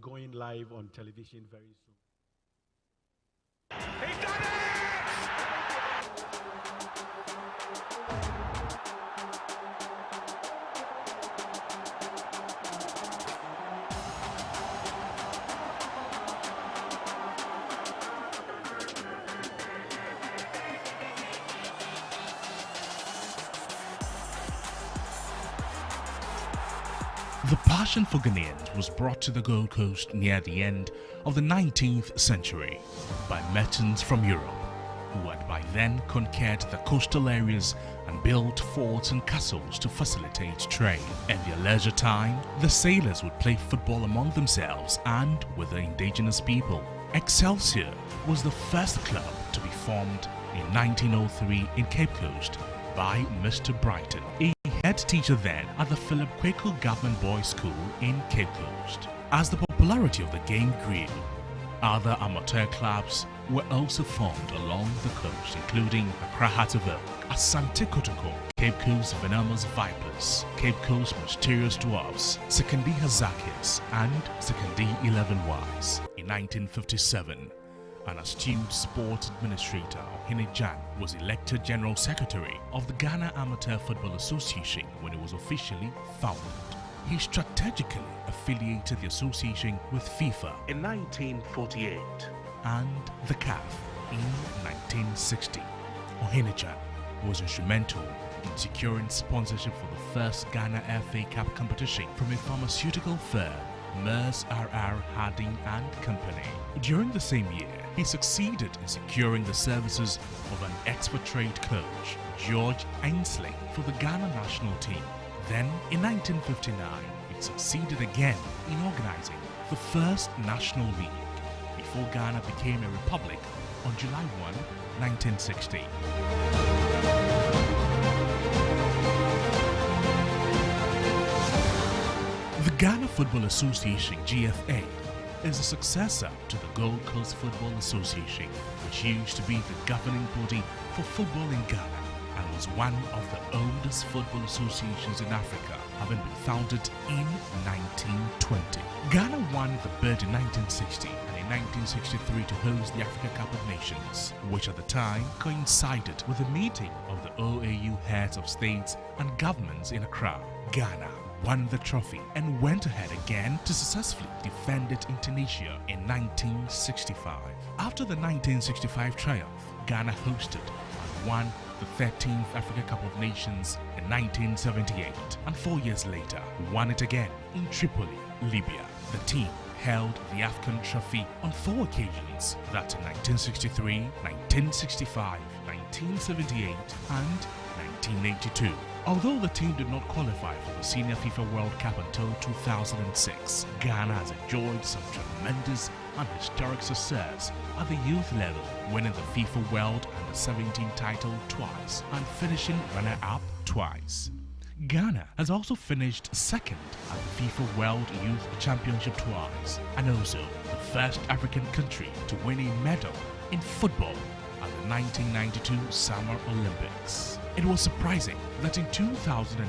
going live on television very soon. He's done it! The passion for Ghanaians was brought to the Gold Coast near the end of the 19th century by merchants from Europe, who had by then conquered the coastal areas and built forts and castles to facilitate trade. In their leisure time, the sailors would play football among themselves and with the indigenous people. Excelsior was the first club to be formed in 1903 in Cape Coast by Mr. Brighton, a head teacher then at the Philip Kwaku Government Boys School in Cape Coast. As the popularity of the game grew, other amateur clubs were also formed along the coast, including Accra Hearts of Oak, Asante Kotoko, Cape Coast Venomous Vipers, Cape Coast Mysterious Dwarfs, Sekondi Hazakis, and Sekondi 11Ys. In 1957, an astute sports administrator, Ohene Jan, was elected General Secretary of the Ghana Amateur Football Association when it was officially founded. He strategically affiliated the association with FIFA in 1948 and the CAF in 1960. Ohene Jan was instrumental in securing sponsorship for the first Ghana FA Cup competition from a pharmaceutical firm, Mers R.R. Harding and Company. During the same year, he succeeded in securing the services of an expert trade coach, George Ainsley, for the Ghana national team. Then, in 1959, he succeeded again in organizing the first national league before Ghana became a republic on July 1, 1960. The Ghana Football Association, GFA, is the successor to the Gold Coast Football Association, which used to be the governing body for football in Ghana and was one of the oldest football associations in Africa, having been founded in 1920. Ghana won the bid in 1960 and in 1963 to host the Africa Cup of Nations, which at the time coincided with the meeting of the OAU heads of states and governments in Accra. Ghana won the trophy and went ahead again to successfully defend it in Tunisia in 1965. After the 1965 triumph, Ghana hosted and won the 13th Africa Cup of Nations in 1978, and 4 years later won it again in Tripoli, Libya. The team held the AFCON trophy on 4 occasions, that in 1963, 1965, 1978 and 1982. Although the team did not qualify for the Senior FIFA World Cup until 2006, Ghana has enjoyed some tremendous and historic success at the youth level, winning the FIFA World Under-17 title twice and finishing runner-up twice. Ghana has also finished second at the FIFA World Youth Championship twice, and also the first African country to win a medal in football at the 1992 Summer Olympics. It was surprising that in 2009,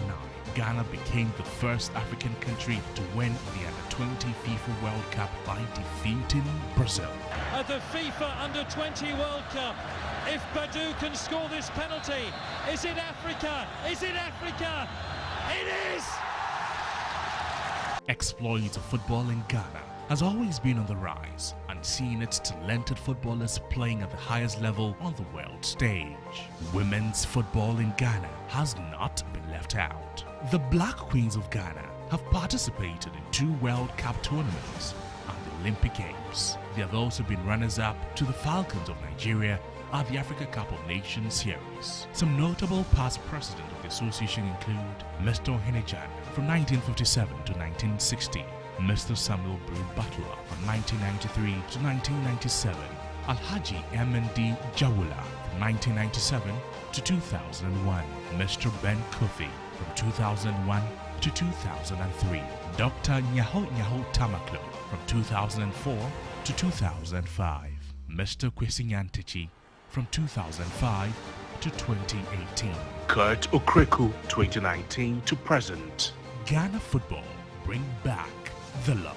Ghana became the first African country to win the Under-20 FIFA World Cup by defeating Brazil. At the FIFA Under-20 World Cup, if Badu can score this penalty, is it Africa? Is it Africa? It is! Exploits of football in Ghana has always been on the rise, and seeing its talented footballers playing at the highest level on the world stage. Women's football in Ghana has not been left out. The Black Queens of Ghana have participated in 2 World Cup tournaments and the Olympic Games. They have also been runners-up to the Falcons of Nigeria at the Africa Cup of Nations series. Some notable past presidents of the association include Mr. Ohene Jan from 1957 to 1960, Mr. Samuel Broom Butler from 1993 to 1997, Alhaji M.N.D. Jawula from 1997 to 2001, Mr. Ben Kofi from 2001 to 2003, Dr. Nyaho Tamaklo from 2004 to 2005, Mr. Kwesi Nyantechi from 2005 to 2018. Kurt Okreku 2019 to present. Ghana football, bring back the love.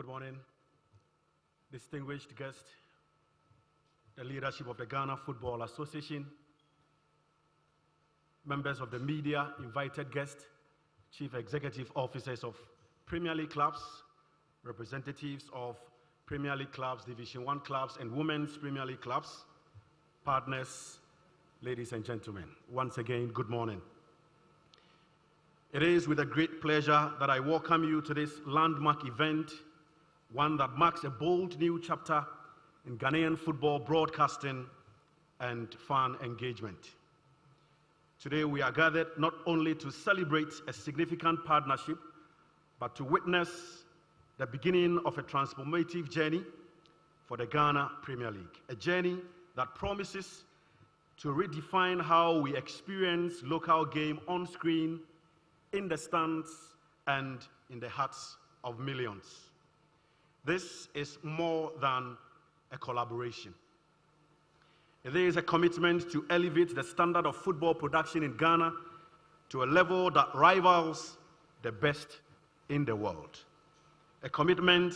morning, distinguished guests, the leadership of the Ghana Football Association, members of the media, invited guests, chief executive officers of Premier League clubs, representatives of Premier League clubs, Division 1 clubs, and women's Premier League clubs, partners, ladies and gentlemen, once again, good morning. It is with a great pleasure that I welcome you to this landmark event, one that marks a bold new chapter in Ghanaian football broadcasting and fan engagement. Today we are gathered not only to celebrate a significant partnership, but to witness the beginning of a transformative journey for the Ghana Premier League, a journey that promises to redefine how we experience local game on screen, in the stands, and in the hearts of millions. This is more than a collaboration. It is a commitment to elevate the standard of football production in Ghana to a level that rivals the best in the world. A commitment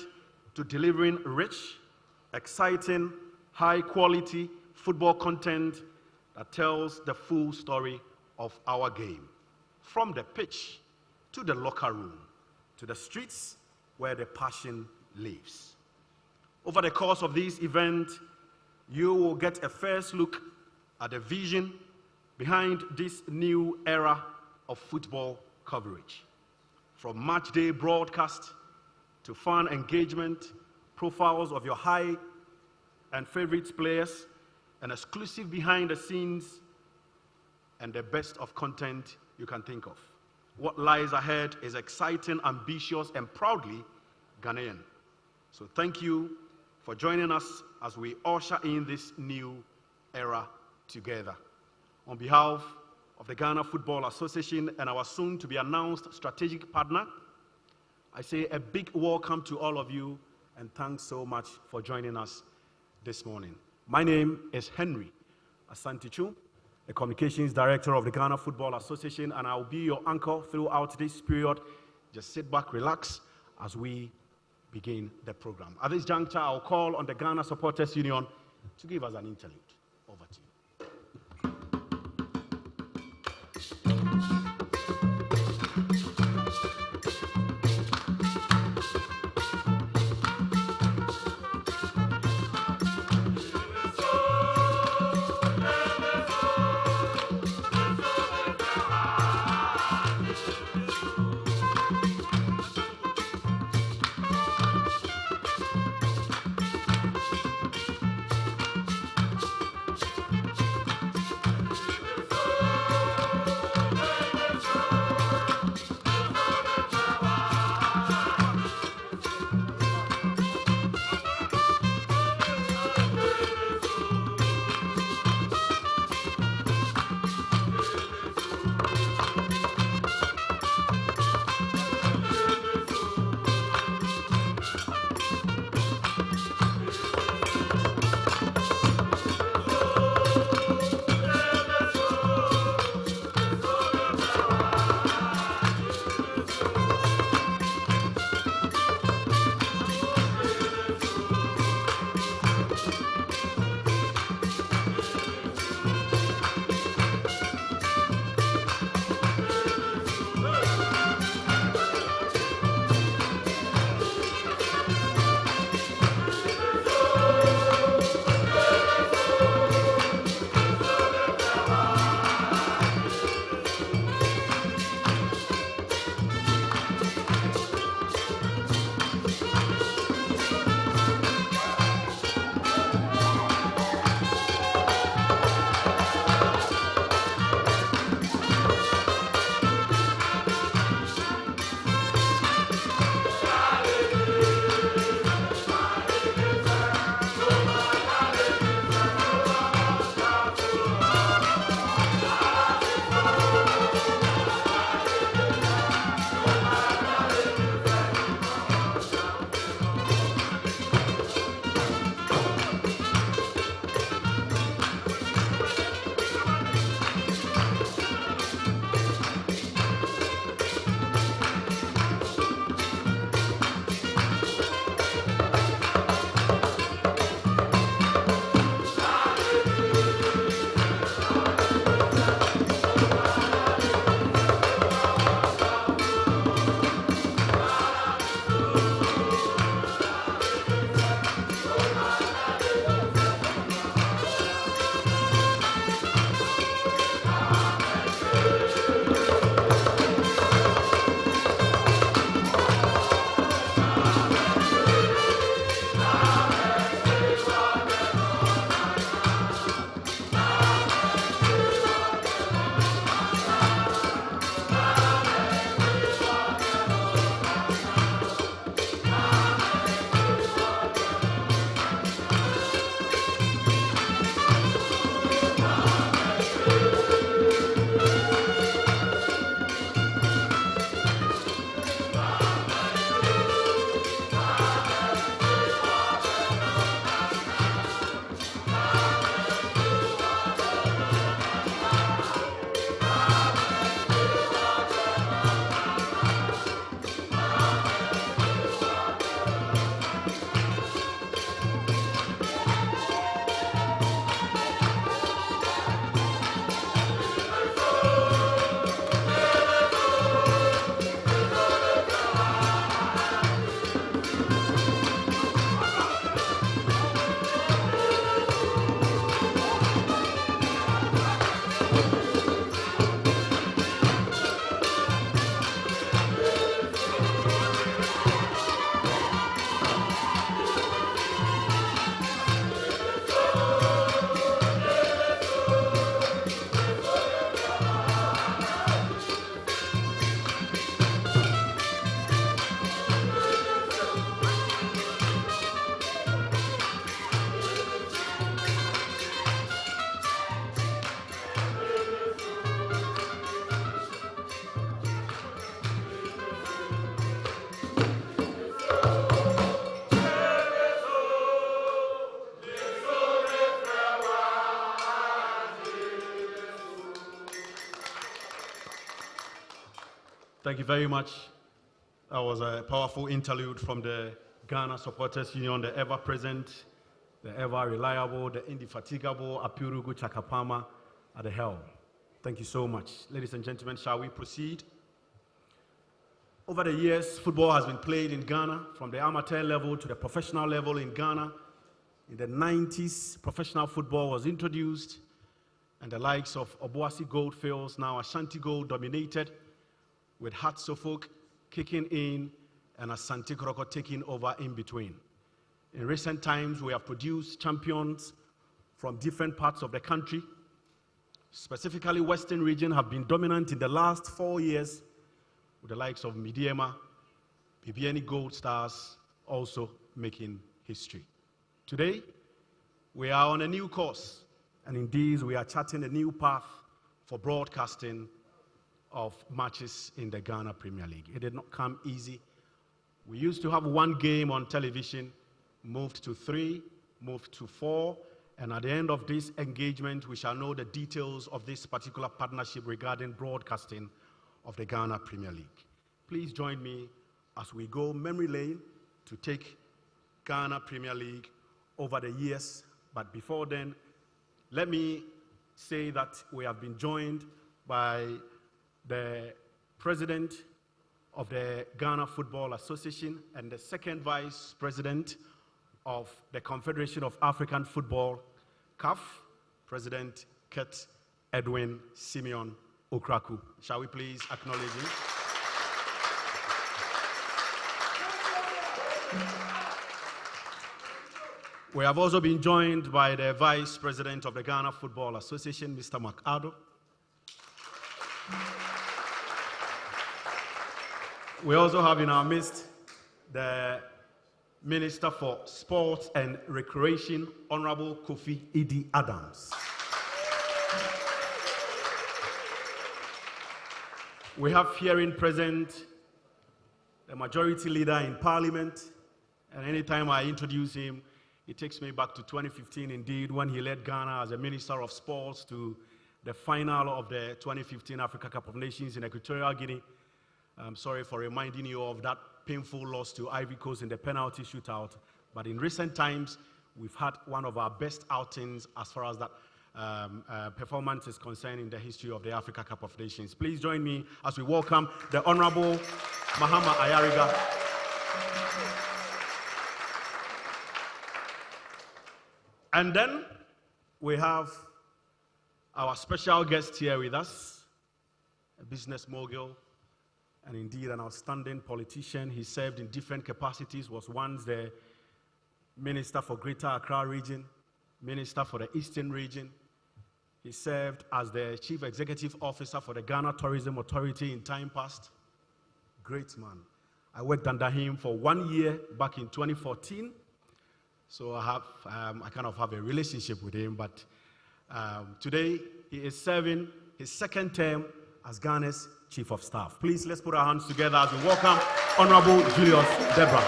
to delivering rich, exciting, high-quality football content that tells the full story of our game, from the pitch to the locker room, to the streets where the passion lives. Over the course of this event, you will get a first look at the vision behind this new era of football coverage. From match day broadcast to fan engagement, profiles of your high and favorite players, an exclusive behind the scenes, and the best of content you can think of. What lies ahead is exciting, ambitious, and proudly Ghanaian. So thank you for joining us as we usher in this new era together. On behalf of the Ghana Football Association and our soon-to-be-announced strategic partner, I say a big welcome to all of you, and thanks so much for joining us this morning. My name is Henry Asantichu, the Communications Director of the Ghana Football Association, and I'll be your anchor throughout this period. Just sit back, relax, as we begin the program. At this juncture, I'll call on the Ghana Supporters Union to give us an interlude. Over to you. Thank you very much. That was a powerful interlude from the Ghana Supporters Union, the ever-present, the ever-reliable, the indefatigable Apirugu Chakapama at the helm. Thank you so much. Ladies and gentlemen, shall we proceed? Over the years, football has been played in Ghana, from the amateur level to the professional level in Ghana. In the 90s, professional football was introduced, and the likes of Obuasi Goldfields, now Ashanti Gold, dominated, with Heart Suffolk kicking in and Asante Kroko taking over in between. In recent times, we have produced champions from different parts of the country. Specifically, Western region have been dominant in the last 4 years, with the likes of Midiema, Bibiani Gold Stars also making history. Today, we are on a new course, and indeed, we are charting a new path for broadcasting of matches in the Ghana Premier League. It did not come easy. We used to have 1 game on television, moved to 3, moved to 4, and at the end of this engagement, we shall know the details of this particular partnership regarding broadcasting of the Ghana Premier League. Please join me as we go memory lane to take Ghana Premier League over the years. But before then, let me say that we have been joined by the president of the Ghana Football Association and the second vice president of the Confederation of African Football, CAF, President Kurt Edwin Simeon Okraku. Shall we please acknowledge him? We have also been joined by the Vice President of the Ghana Football Association, Mr. McAddo. We also have in our midst the Minister for Sports and Recreation, Honorable Kofi Idi Adams. We have herein present the Majority Leader in Parliament, and anytime I introduce him, it takes me back to 2015, indeed, when he led Ghana as a Minister of Sports to the final of the 2015 Africa Cup of Nations in Equatorial Guinea. I'm sorry for reminding you of that painful loss to Ivory Coast in the penalty shootout, but in recent times, we've had one of our best outings as far as that performance is concerned in the history of the Africa Cup of Nations. Please join me as we welcome the Honorable Mahama Ayariga. And then we have our special guest here with us, a business mogul, and indeed an outstanding politician. He served in different capacities, was once the Minister for Greater Accra Region, Minister for the Eastern Region. He served as the Chief Executive Officer for the Ghana Tourism Authority in time past. Great man. I worked under him for 1 year back in 2014. So I kind of have a relationship with him, but today he is serving his second term as Ghana's Chief of Staff. Please, let's put our hands together as we welcome Honorable Julius Debra.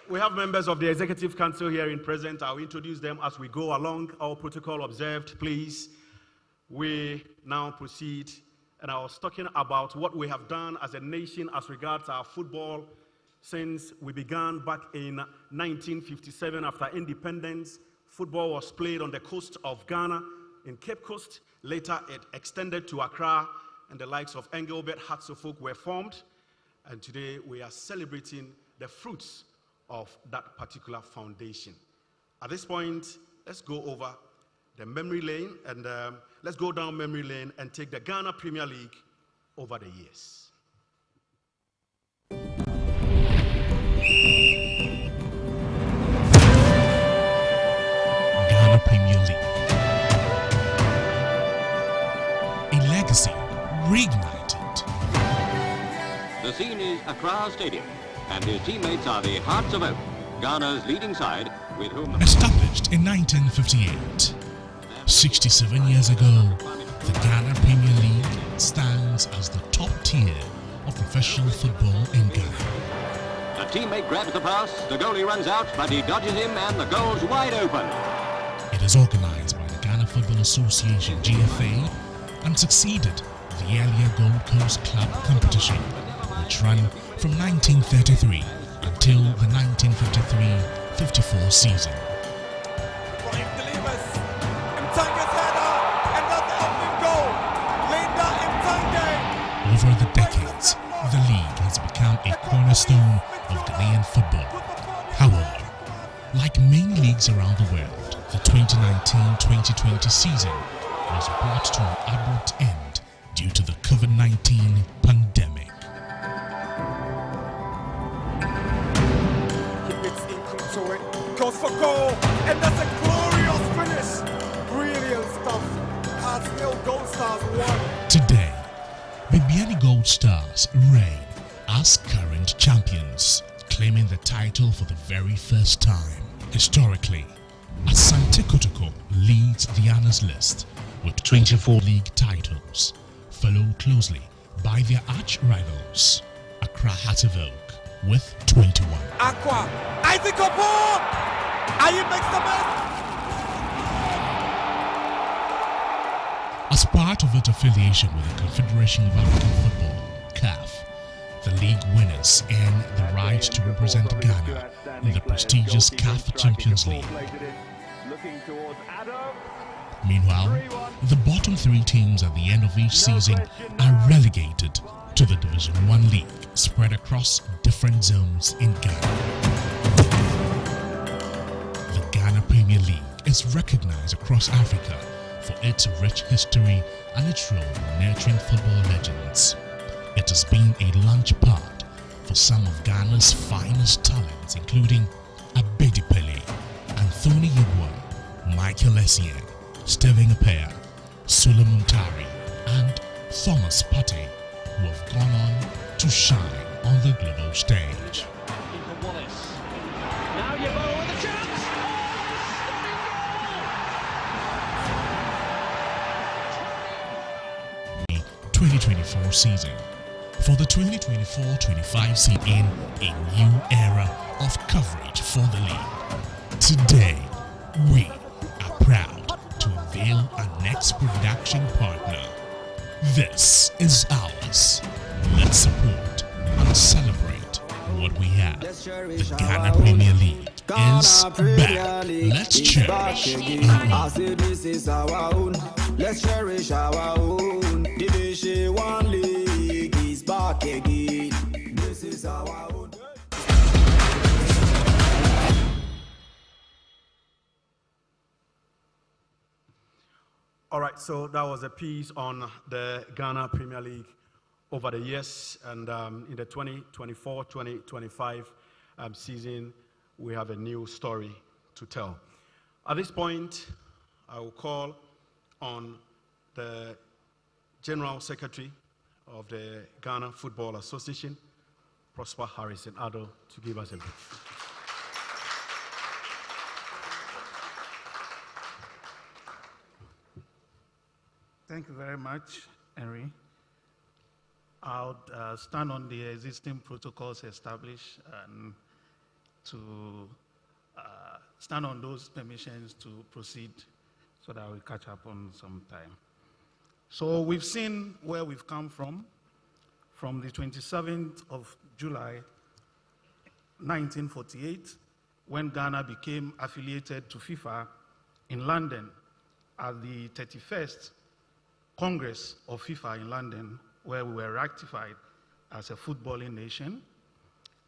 We have members of the Executive Council here in present. I'll introduce them as we go along. All protocol observed, please. We now proceed. And I was talking about what we have done as a nation as regards our football since we began back in 1957 after independence. Football was played on the coast of Ghana in Cape Coast. Later, it extended to Accra, and the likes of Engelbert, Heart Suffolk were formed. And today, we are celebrating the fruits of that particular foundation. At this point, let's go over the memory lane, and let's go down memory lane and take the Ghana Premier League over the years. Ghana Premier League. A legacy reignited. The scene is Accra Stadium, and his teammates are the Hearts of Oak, Ghana's leading side, with whom... Established in 1958, 67 years ago, the Ghana Premier League stands as the top tier of professional football in Ghana. A teammate grabs the pass, the goalie runs out, but he dodges him and the goal's wide open. It It is organized by the Ghana Football Association GFA and succeeded the earlier Gold Coast Club competition, which ran from 1933 until the 1953-54 season. Over the decades, the league has become a cornerstone of Ghanaian football. However, like many leagues around the world, the 2019-2020 season was brought to an abrupt end due to the COVID-19 pandemic. So it goes for goal, and that's a glorious finish. Brilliant stuff. Arsenal Gold Stars won. Today, Bibiani Gold Stars reign as current champions, claiming the title for the very first time. Historically, Asante Kotoko leads the honors list with 24 league titles, followed closely by their arch-rivals, Accra Hearts of Oak, with 21. Aqua, Isaac Opo! Ayi makes the best! As part of its affiliation with the Confederation of African Football, CAF, the league winners earn the right to represent Ghana in the prestigious CAF Champions League. Meanwhile, the bottom three teams at the end of each season are relegated to the Division 1 league spread across different zones in Ghana. The Ghana Premier League is recognized across Africa for its rich history and its role in nurturing football legends. It has been a launch pad for some of Ghana's finest talents, including Abedi Pele, Anthony Yeboah, Michael Essien, Steven Apea, Suleiman Tari, and Thomas Partey, who have gone on to shine on the global stage. Now Yeboah with a chance! 2024 season. For the 2024-25 season, in a new era of coverage for the league. Today, we are proud to unveil our next production partner. This is ours. Let's support and celebrate what we have. The Ghana Premier League is back. Let's cherish our own. This is our own. Let's cherish our own. Division 1 League is back again. This is our own. All right, so that was a piece on the Ghana Premier League over the years, and in the 2024-2025 season, we have a new story to tell. At this point, I will call on the General Secretary of the Ghana Football Association, Prosper Harrison Addo, to give us a brief. Thank you very much, Henry. I'll stand on the existing protocols established and to stand on those permissions to proceed so that we catch up on some time. So we've seen where we've come from the 27th of July, 1948, when Ghana became affiliated to FIFA in London at the 31st Congress of FIFA in London, where we were ratified as a footballing nation.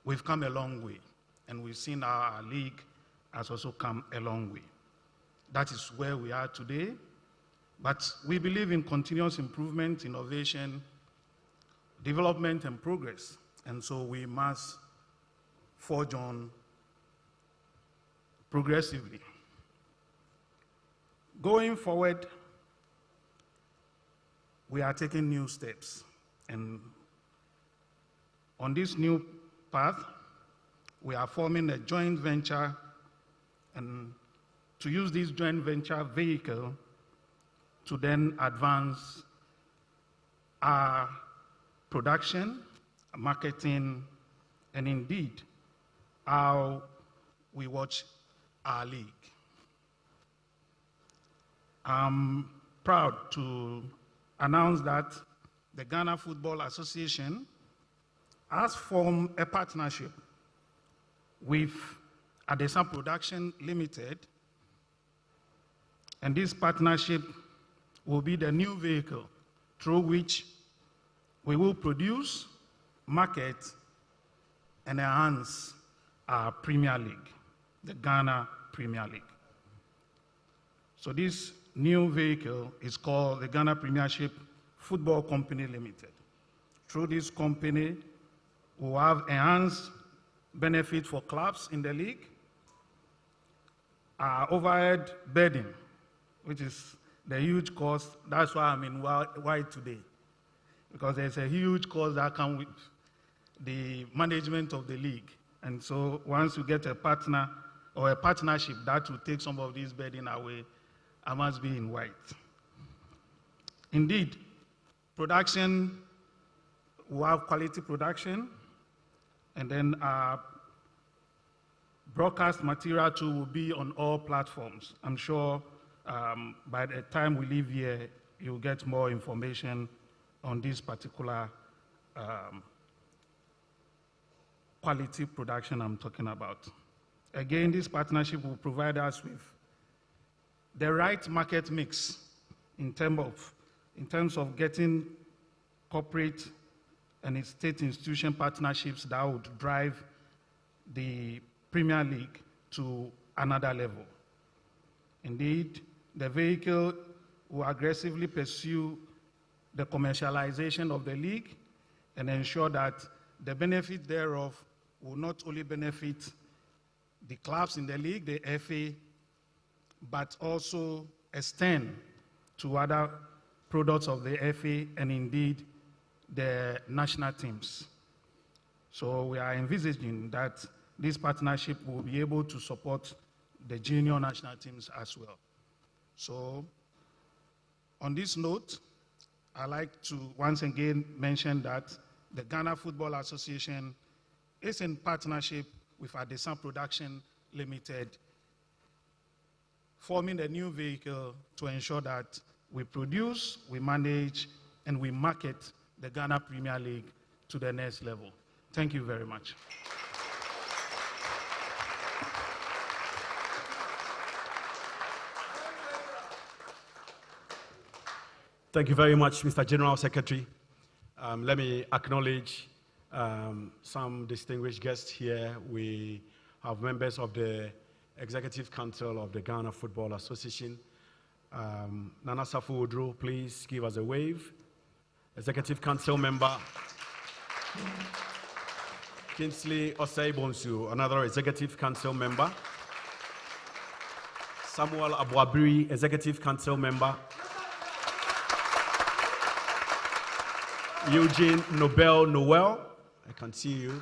We've come a long way, and we've seen our league has also come a long way. That is where we are today, but we believe in continuous improvement, innovation, development, and progress, and so we must forge on progressively. Going forward, we are taking new steps, and on this new path, we are forming a joint venture, and to use this joint venture vehicle to then advance our production, marketing, and indeed how we watch our league. I'm proud to announce that the Ghana Football Association has formed a partnership with Adesa Production Limited, and this partnership will be the new vehicle through which we will produce, market, and enhance our Premier League, the Ghana Premier League. So this new vehicle is called the Ghana Premiership Football Company Limited. Through this company, we will have enhanced benefit for clubs in the league, our overhead burden, which is the huge cost. That's why I'm in white today, because there's a huge cost that comes with the management of the league. And so once you get a partner or a partnership that will take some of this burden away, I must be in white. Indeed, production, we have quality production, and then our broadcast material too will be on all platforms. I'm sure by the time we leave here, you'll get more information on this particular quality production I'm talking about. Again, this partnership will provide us with the right market mix in terms of getting corporate and state institution partnerships that would drive the Premier League to another level. Indeed, the vehicle will aggressively pursue the commercialization of the league and ensure that the benefit thereof will not only benefit the clubs in the league, the FA, but also extend to other products of the FA and indeed the national teams. So we are envisaging that this partnership will be able to support the junior national teams as well. So on this note, I'd like to once again mention that the Ghana Football Association is in partnership with Adesa Production Limited, forming a new vehicle to ensure that we produce, we manage, and we market the Ghana Premier League to the next level. Thank you very much. Thank you very much, Mr. General Secretary. Let me acknowledge some distinguished guests here. We have members of the Executive Council of the Ghana Football Association. Nana Safu Odro, please give us a wave. Executive Council member. Kingsley Osei Bonsu, another Executive Council member. Samuel Abuabiri, Executive Council member. Eugene Nobel Noel, I can see you.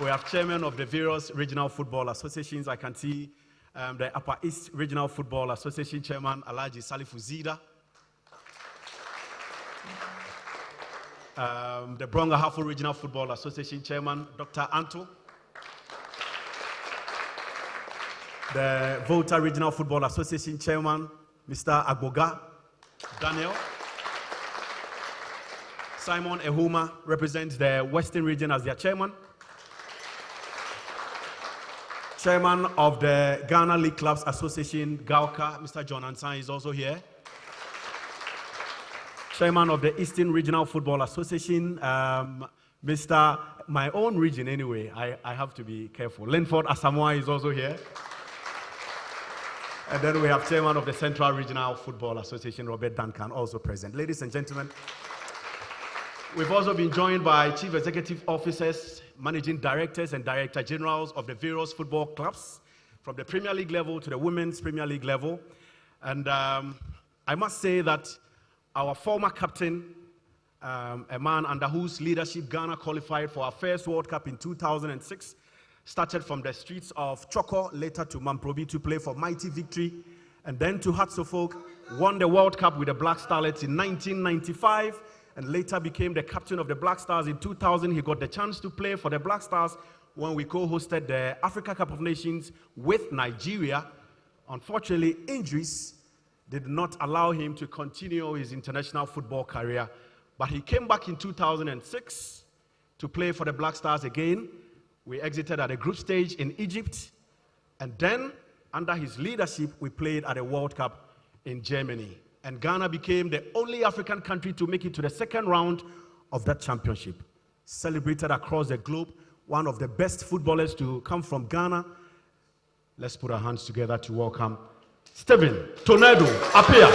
We have chairman of the various regional football associations. I can see the Upper East Regional Football Association chairman, Alhaji Salifu Zida. The Bronga Hafu Regional Football Association chairman, Dr. Anto. The Volta Regional Football Association chairman, Mr. Agboga Daniel. Simon Ehuma represents the Western region as their chairman. Chairman of the Ghana League Clubs Association, Gauka, Mr. John Ansan is also here. Chairman of the Eastern Regional Football Association, Mr. My own region anyway, I have to be careful. Linford Asamoah is also here. And then we have chairman of the Central Regional Football Association, Robert Duncan, also present. Ladies and gentlemen, we've also been joined by chief executive officers, managing directors, and director generals of the various football clubs, from the Premier League level to the Women's Premier League level. And I must say that our former captain, a man under whose leadership Ghana qualified for our first World Cup in 2006, started from the streets of Choko, later to Mamprobi to play for Mighty Victory, and then to Hearts of Oak, won the World Cup with the Black Starlets in 1995, and later became the captain of the Black Stars in 2000. He got the chance to play for the Black Stars when we co-hosted the Africa Cup of Nations with Nigeria. Unfortunately, injuries did not allow him to continue his international football career, but he came back in 2006 to play for the Black Stars again. We exited at the group stage in Egypt, and then under his leadership, we played at the World Cup in Germany. And Ghana became the only African country to make it to the second round of that championship. Celebrated across the globe, one of the best footballers to come from Ghana. Let's put our hands together to welcome Stephen Tornado Appiah.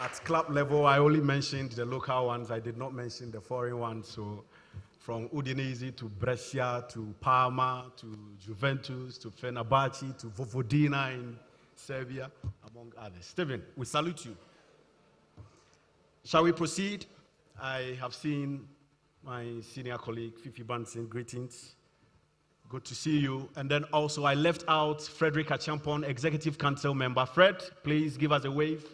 At club level, I only mentioned the local ones. I did not mention the foreign ones. So from Udinese to Brescia to Parma to Juventus to Fenerbahce to Vojvodina in Serbia, among others. Stephen, we salute you. Shall we proceed? I have seen my senior colleague, Fifi Bansin. Greetings. Good to see you. And then also I left out Frederick Achampon, Executive Council member. Fred, please give us a wave.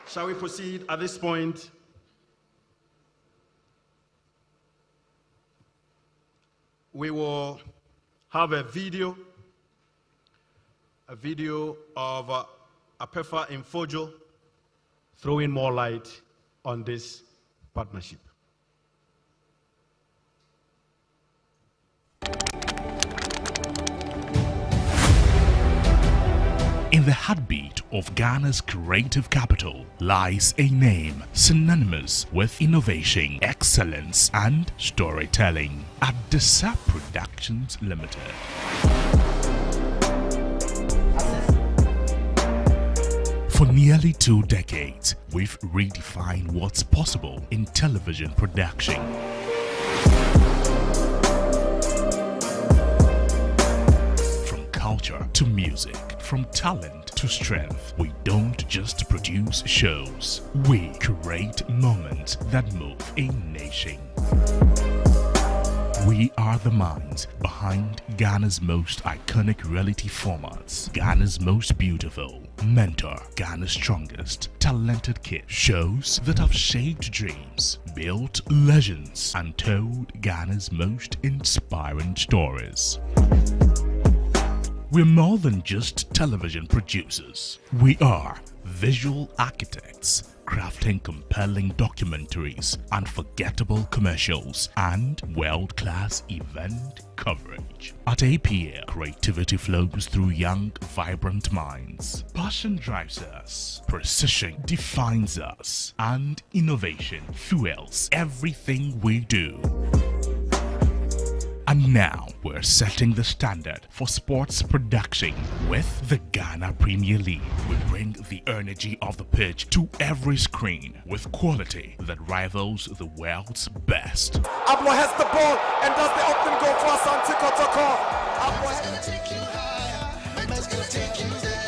Shall we proceed at this point? We will have a video of Apefa Infojo throwing more light on this partnership. In the heartbeat of Ghana's creative capital lies a name synonymous with innovation, excellence, and storytelling. Adesa Productions Limited. For nearly 2 decades, we've redefined what's possible in television production. From culture to music, from talent to strength, we don't just produce shows, we create moments that move a nation. We are the minds behind Ghana's most iconic reality formats, Ghana's most beautiful, mentor Ghana's strongest, talented kids, shows that have shaped dreams, built legends, and told Ghana's most inspiring stories. We're more than just television producers. We are visual architects, crafting compelling documentaries, unforgettable commercials, and world-class event coverage. At APA, creativity flows through young, vibrant minds. Passion drives us, precision defines us, and innovation fuels everything we do. And now we're setting the standard for sports production with the Ghana Premier League. We bring the energy of the pitch to every screen with quality that rivals the world's best. Ablo has the ball and does the open goal for Asante Kotoko. Ablo has to take you higher. Let's go take you there.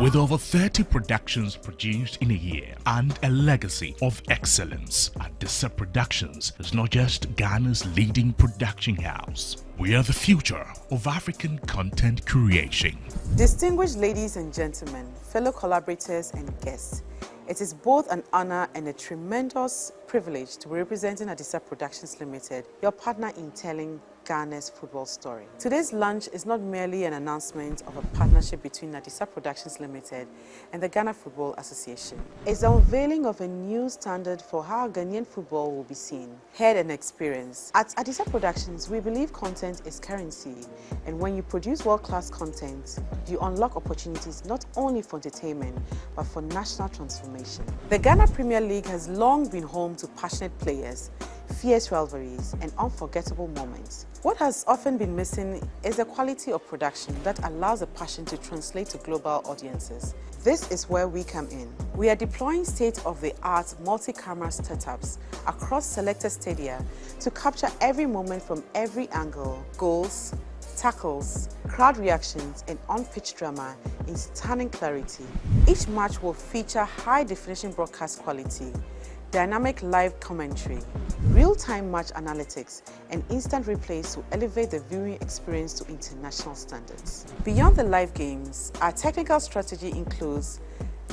With over 30 productions produced in a year and a legacy of excellence, Adesa Productions is not just Ghana's leading production house. We are the future of African content creation. Distinguished ladies and gentlemen, fellow collaborators and guests, it is both an honor and a tremendous privilege to be representing Adesa Productions Limited, your partner in telling Ghana's football story. Today's lunch is not merely an announcement of a partnership between Adesa Productions Limited and the Ghana Football Association. It's the unveiling of a new standard for how Ghanaian football will be seen, heard and experienced. At Adesa Productions, we believe content is currency, and when you produce world-class content, you unlock opportunities not only for entertainment, but for national transformation. The Ghana Premier League has long been home to passionate players, fierce rivalries, and unforgettable moments. What has often been missing is the quality of production that allows the passion to translate to global audiences. This is where we come in. We are deploying state-of-the-art multi-camera setups across selected stadia to capture every moment from every angle, goals, tackles, crowd reactions, and on-pitch drama in stunning clarity. Each match will feature high-definition broadcast quality, dynamic live commentary, real-time match analytics, and instant replays to elevate the viewing experience to international standards. Beyond the live games, our technical strategy includes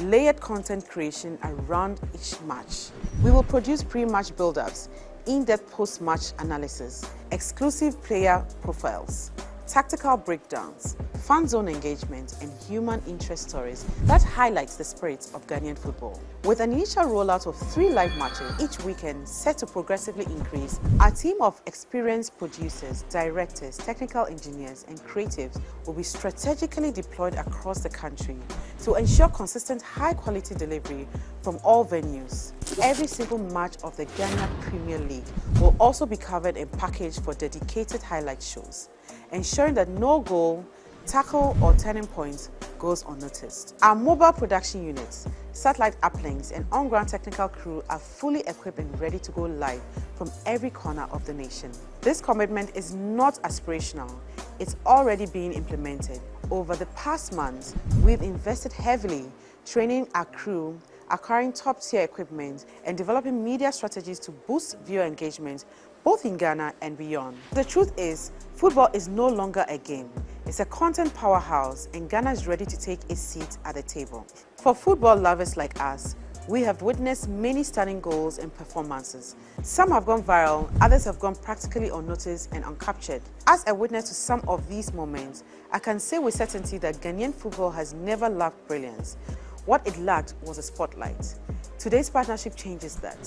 layered content creation around each match. We will produce pre-match build-ups, in-depth post-match analysis, exclusive player profiles, tactical breakdowns, fan zone engagement, and human interest stories that highlights the spirit of Ghanaian football. With an initial rollout of 3 live matches each weekend set to progressively increase, our team of experienced producers, directors, technical engineers, and creatives will be strategically deployed across the country to ensure consistent high-quality delivery from all venues. Every single match of the Ghana Premier League will also be covered and packaged for dedicated highlight shows, ensuring that no goal, tackle, or turning point goes unnoticed. Our mobile production units, satellite uplinks, and on-ground technical crew are fully equipped and ready to go live from every corner of the nation. This commitment is not aspirational, it's already being implemented. Over the past months, we've invested heavily training our crew, acquiring top-tier equipment, and developing media strategies to boost viewer engagement both in Ghana and beyond. The truth is, football is no longer a game. It's a content powerhouse, and Ghana is ready to take its seat at the table. For football lovers like us, we have witnessed many stunning goals and performances. Some have gone viral, others have gone practically unnoticed and uncaptured. As a witness to some of these moments, I can say with certainty that Ghanaian football has never lacked brilliance. What it lacked was a spotlight. Today's partnership changes that.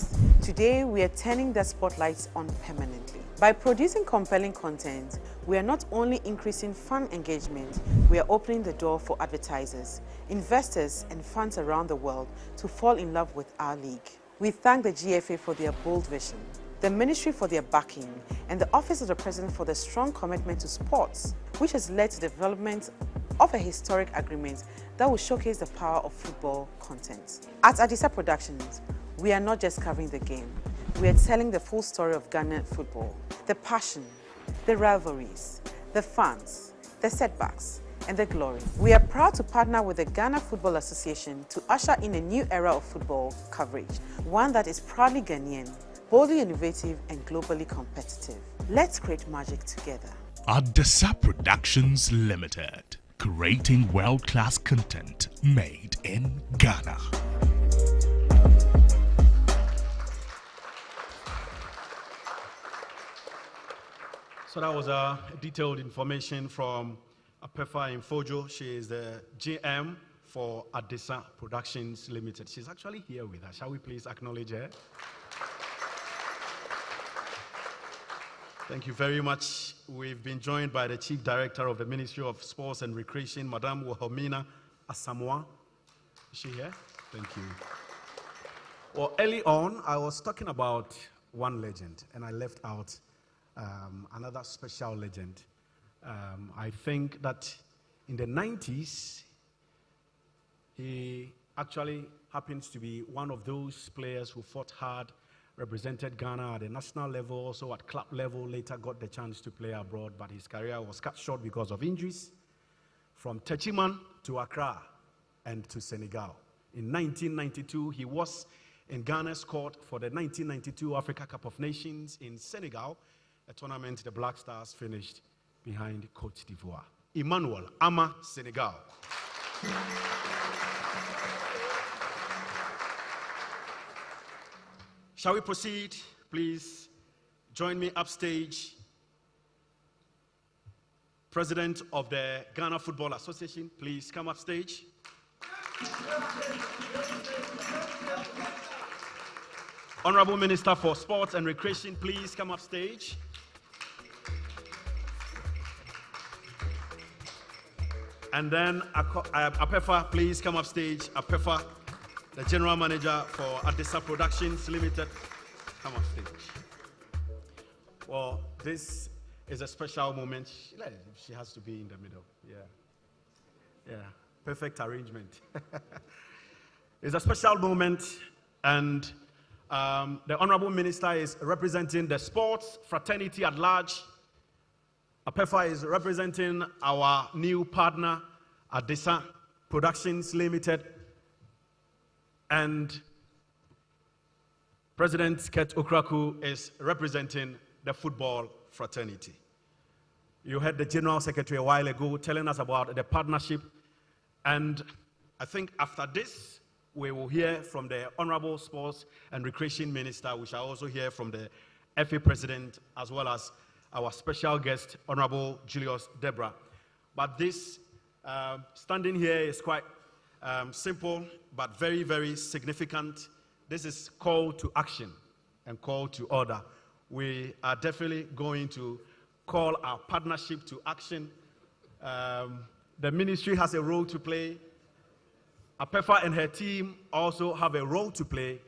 Today, we are turning that spotlights on permanently. By producing compelling content, we are not only increasing fan engagement, we are opening the door for advertisers, investors, and fans around the world to fall in love with our league. We thank the GFA for their bold vision, the Ministry for their backing, and the Office of the President for their strong commitment to sports, which has led to the development of a historic agreement that will showcase the power of football content. At Adesa Productions, we are not just covering the game, we are telling the full story of Ghanaian football. The passion, the rivalries, the fans, the setbacks, and the glory. We are proud to partner with the Ghana Football Association to usher in a new era of football coverage, one that is proudly Ghanaian, boldly innovative, and globally competitive. Let's create magic together. Adesa Productions Limited, creating world-class content made in Ghana. So that was detailed information from Apefa Infojo. She is the GM for Adesa Productions Limited. She's actually here with us. Shall we please acknowledge her? Thank you very much. We've been joined by the Chief Director of the Ministry of Sports and Recreation, Madame Wilhelmina Asamoah. Is she here? Thank you. Well, early on, I was talking about one legend, and I left out another special legend. I think that in the 90s, he actually happens to be one of those players who fought hard, represented Ghana at the national level, also at club level, later got the chance to play abroad, but his career was cut short because of injuries. From Techiman to Accra and to Senegal. In 1992, he was in Ghana's court for the 1992 Africa Cup of Nations in Senegal, a tournament the Black Stars finished behind Côte d'Ivoire. Emmanuel Ama, Senegal. Shall we proceed? Please join me upstage. President of the Ghana Football Association, please come upstage. Honorable Minister for Sports and Recreation, please come upstage. And then Apefa, please come upstage. Apefa, the General Manager for Adesa Productions Limited, come upstage. Well, this is a special moment. She has to be in the middle. Yeah, perfect arrangement. It's a special moment, and the Honorable Minister is representing the sports fraternity at large. Apefa is representing our new partner, Adesa Productions Limited. And President Ket Okraku is representing the football fraternity. You heard the General Secretary a while ago telling us about the partnership, and I think after this, we will hear from the Honorable Sports and Recreation Minister. We shall also hear from the FA President, as well as our special guest, Honorable Julius Debra. But this standing here is quite simple, but very, very significant. This is call to action and call to order. We are definitely going to call our partnership to action. The ministry has a role to play. Apefa and her team also have a role to play.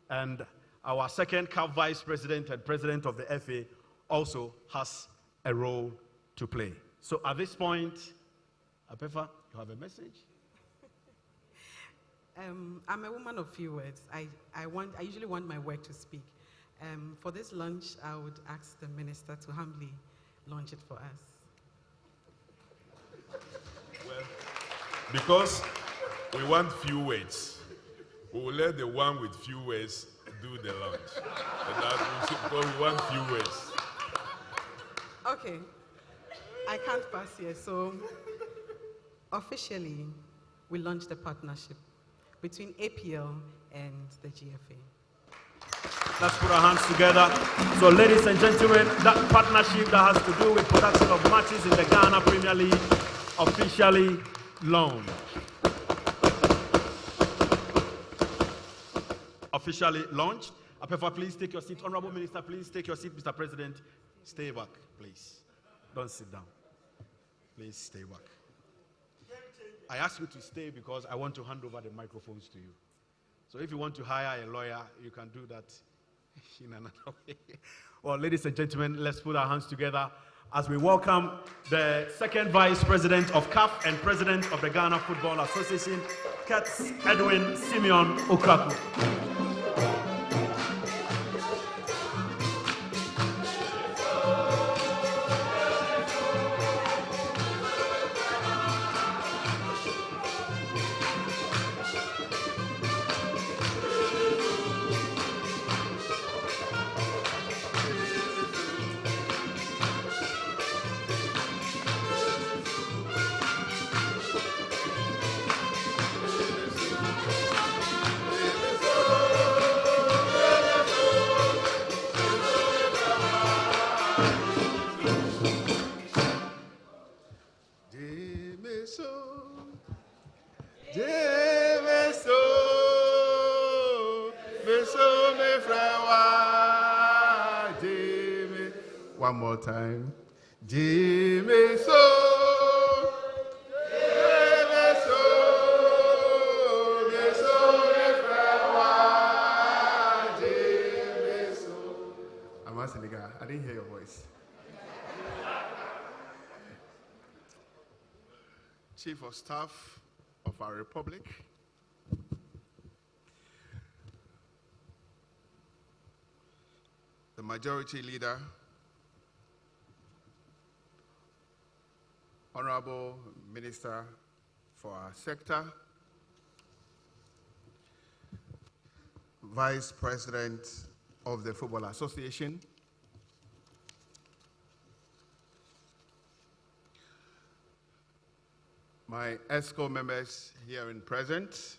And our second CAF Vice President and President of the FA also has a role to play. So at this point, Apefa, you have a message? I'm a woman of few words. I usually want my word to speak. For this launch, I would ask the minister to humbly launch it for us. Well, because we want few words, we will let the one with few words do the launch. Because we want few words. Okay, I can't pass here. So officially, we launched the partnership between APL and the GFA. Let's put our hands together. So ladies and gentlemen, that partnership that has to do with production of matches in the Ghana Premier League officially launched. Officially launched. Apefa, please take your seat. Honorable Minister, please take your seat. Mr. President, stay back, please. Don't sit down. Please stay back. I asked you to stay because I want to hand over the microphones to you. So if you want to hire a lawyer, you can do that in another way. Well, ladies and gentlemen, let's put our hands together as we welcome the second Vice President of CAF and President of the Ghana Football Association, Ket Edwin Simeon Okraku. One more time. I didn't hear your voice. Chief of Staff of our Republic, the Majority Leader, Honorable Minister for our sector, Vice President of the Football Association, my ESCO members here in present,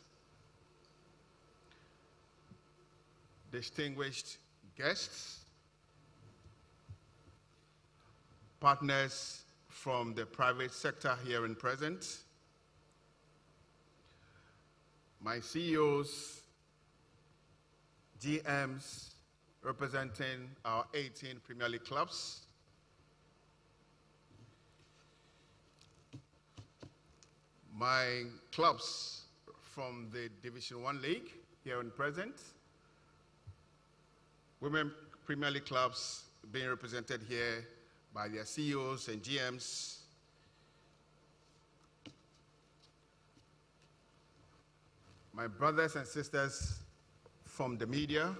distinguished guests, partners from the private sector here in present, my CEOs, GMs representing our 18 Premier League clubs, my clubs from the Division 1 League here in present, Women Premier League clubs being represented here by their CEOs and GMs, my brothers and sisters from the media,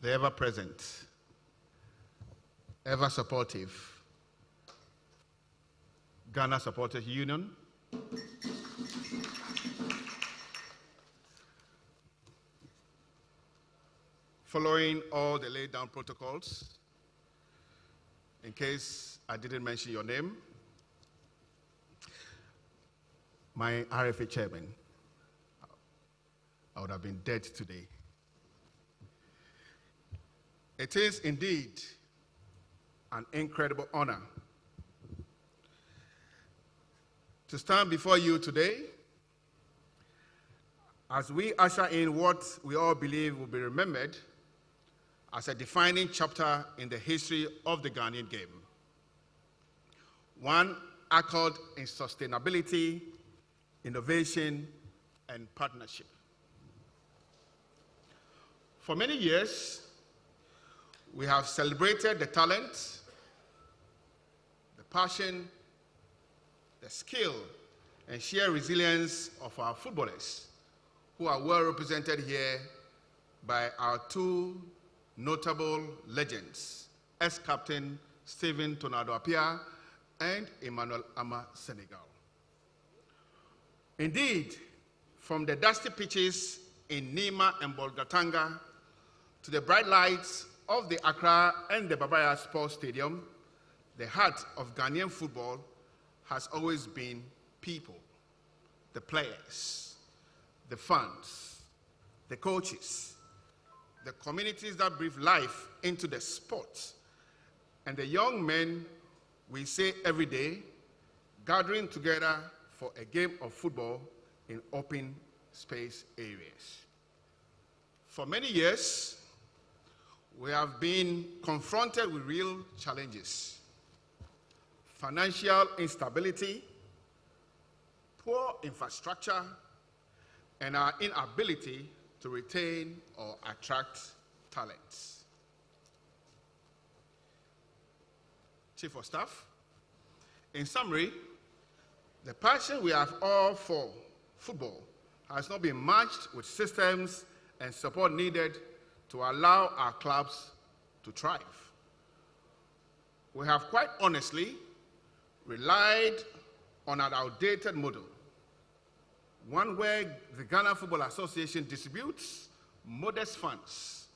the ever-present, ever-supportive Ghana Supporters Union, Following all the laid down protocols, in case I didn't mention your name, my RFA chairman, I would have been dead today. It is indeed an incredible honor to stand before you today as we usher in what we all believe will be remembered as a defining chapter in the history of the Ghanaian game. One anchored in sustainability, innovation, and partnership. For many years, we have celebrated the talent, the passion, the skill, and sheer resilience of our footballers, who are well represented here by our two notable legends, ex-captain Stephen Tonado Appiah and Emmanuel Ama Senegal. Indeed, from the dusty pitches in Nima and Bolgatanga to the bright lights of the Accra and the Babaya Sports Stadium, the heart of Ghanaian football has always been people, the players, the fans, the coaches, the communities that breathe life into the sport, and the young men we say every day gathering together for a game of football in open space areas. For many years, we have been confronted with real challenges: financial instability, poor infrastructure, and our inability to retain or attract talents. Chief of Staff, in summary, the passion we have all for football has not been matched with systems and support needed to allow our clubs to thrive. We have quite honestly relied on an outdated model, one where the Ghana Football Association distributes modest funds,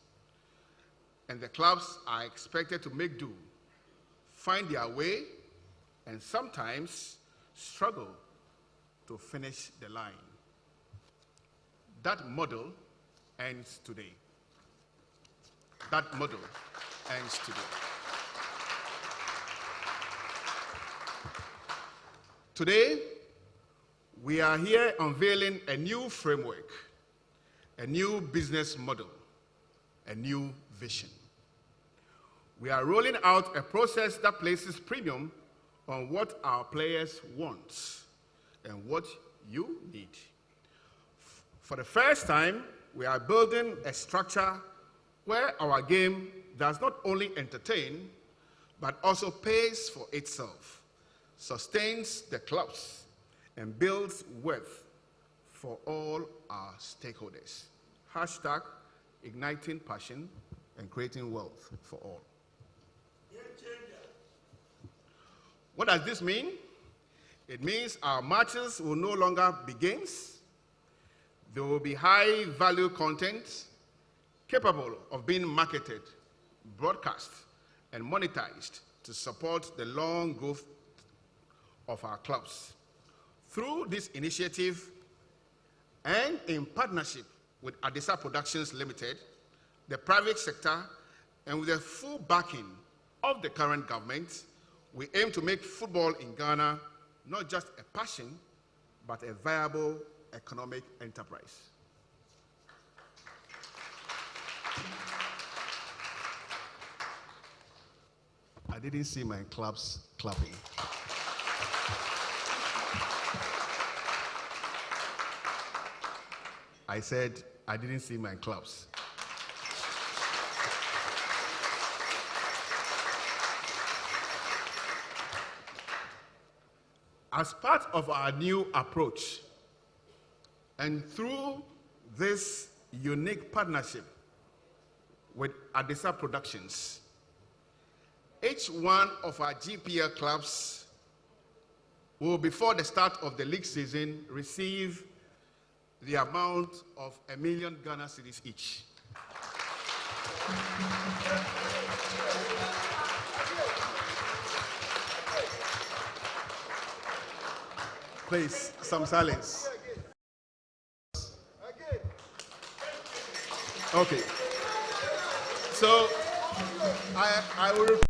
and the clubs are expected to make do, find their way, and sometimes struggle to finish the line. That model ends today. That model ends today. Today, we are here unveiling a new framework, a new business model, a new vision. We are rolling out a process that places premium on what our players want and what you need. For the first time, we are building a structure where our game does not only entertain, but also pays for itself, sustains the clubs, and builds wealth for all our stakeholders. Hashtag igniting passion and creating wealth for all. What does this mean? It means our matches will no longer be games. There will be high-value content capable of being marketed, broadcast, and monetized to support the long growth of our clubs. Through this initiative and in partnership with Adesa Productions Limited, the private sector, and with the full backing of the current government, we aim to make football in Ghana not just a passion, but a viable economic enterprise. I didn't see my clubs clapping. I said, I didn't see my clubs. As part of our new approach, and through this unique partnership with Adesa Productions, each one of our GPL clubs will, before the start of the league season, receive the amount of 1 million Ghana cedis each. Please, some silence. Okay. So, I will repeat.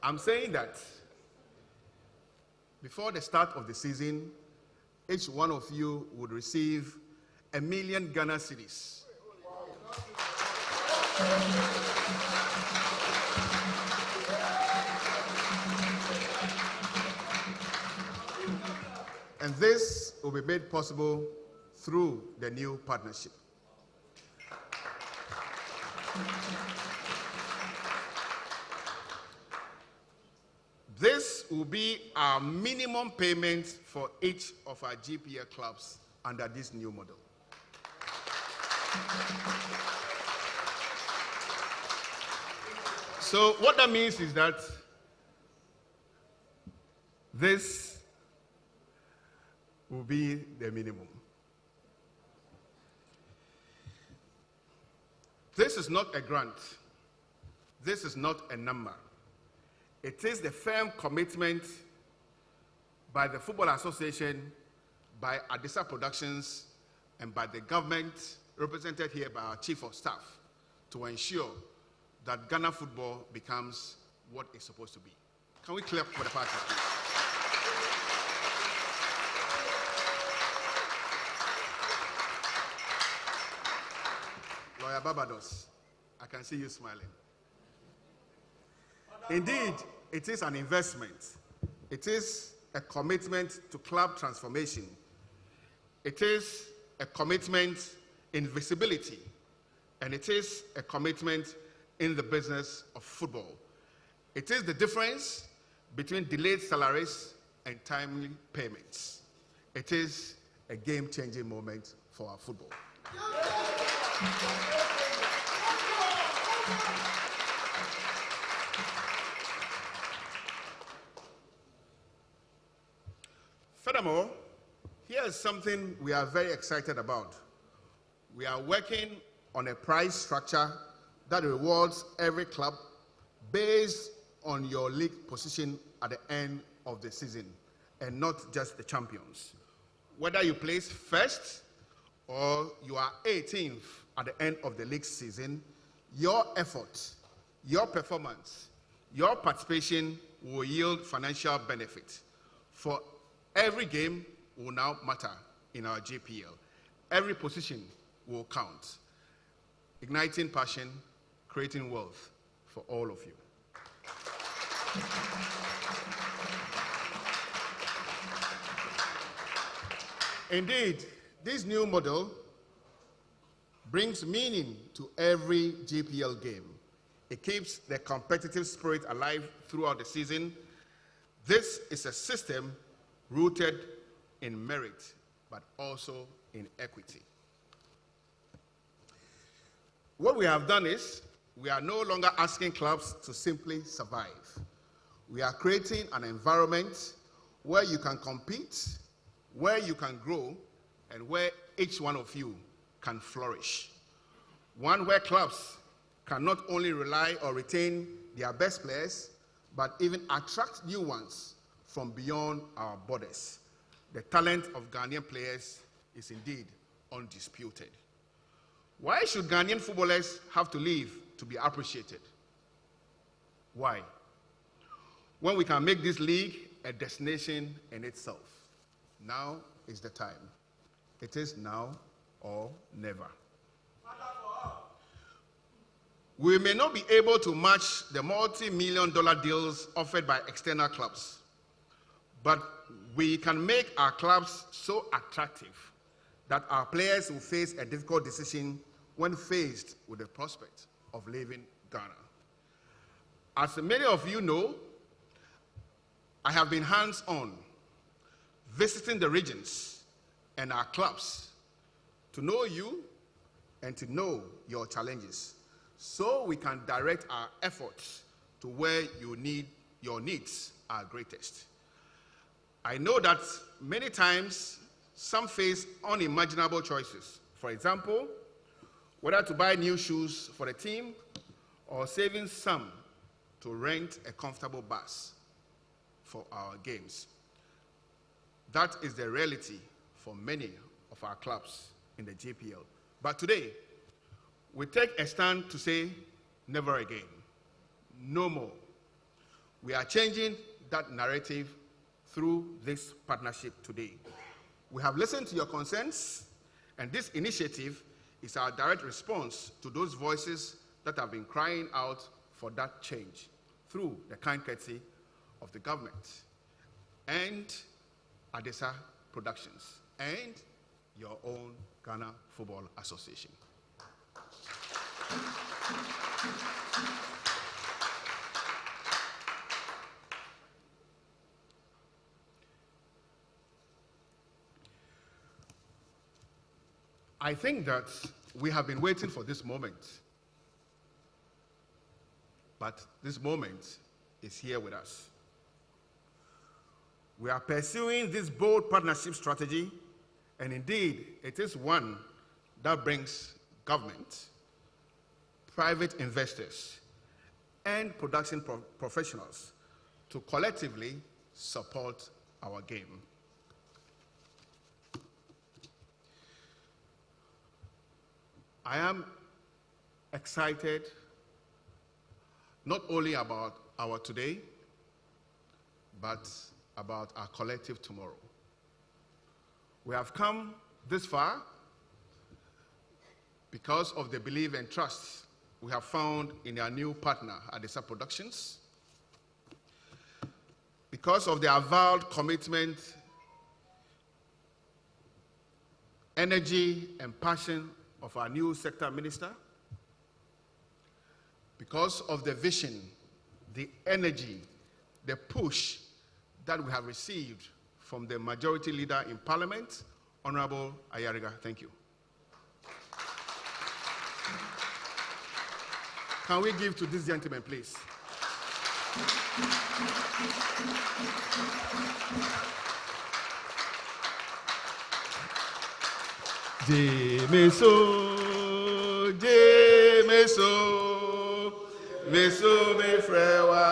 I'm saying that before the start of the season, each one of you would receive 1 million Ghana cedis. And this will be made possible through the new partnership. This will be our minimum payment for each of our GPL clubs under this new model. So what that means is that this will be the minimum. This is not a grant. This is not a number. It is the firm commitment by the Football Association, by Adesa Productions, and by the government, represented here by our Chief of Staff, to ensure that Ghana football becomes what it's supposed to be. Can we clap for the party, please? Lawyer Barbados, I can see you smiling. Indeed, it is an investment. It is a commitment to club transformation. It is a commitment in visibility. And it is a commitment in the business of football. It is the difference between delayed salaries and timely payments. It is a game-changing moment for our football. Furthermore, here is something we are very excited about. We are working on a price structure that rewards every club based on your league position at the end of the season, and not just the champions. Whether you place first or you are 18th at the end of the league season, your effort, your performance, your participation will yield financial benefit. For every game will now matter in our JPL. Every position will count. Igniting passion, creating wealth for all of you. Indeed, this new model brings meaning to every JPL game. It keeps the competitive spirit alive throughout the season. This is a system rooted in merit, but also in equity. What we have done is, we are no longer asking clubs to simply survive. We are creating an environment where you can compete, where you can grow, and where each one of you can flourish. One where clubs can not only rely or retain their best players, but even attract new ones from beyond our borders. The talent of Ghanaian players is indeed undisputed. Why should Ghanaian footballers have to leave to be appreciated? Why? When we can make this league a destination in itself. Now is the time. It is now or never. We may not be able to match the multi-million-dollar deals offered by external clubs, but we can make our clubs so attractive that our players will face a difficult decision when faced with the prospect of leaving Ghana. As many of you know, I have been hands-on, visiting the regions and our clubs to know you and to know your challenges, so we can direct our efforts to where your needs are greatest. I know that many times some face unimaginable choices. For example, whether to buy new shoes for the team or saving some to rent a comfortable bus for our games. That is the reality for many of our clubs in the JPL. But today, we take a stand to say, never again, no more. We are changing that narrative through this partnership today. We have listened to your concerns, and this initiative is our direct response to those voices that have been crying out for that change through the kind courtesy of the government and Adesa Productions and your own Ghana Football Association. I think that we have been waiting for this moment, but this moment is here with us. We are pursuing this bold partnership strategy, and indeed, it is one that brings government, private investors, and production professionals to collectively support our game. I am excited not only about our today, but about our collective tomorrow. We have come this far because of the belief and trust we have found in our new partner, Adesa Productions, because of the avowed commitment, energy, and passion of our new sector minister, because of the vision, the energy, the push that we have received from the majority leader in Parliament, Honorable Ayariga. Thank you. Can we give to this gentleman, please? Meso me frewa,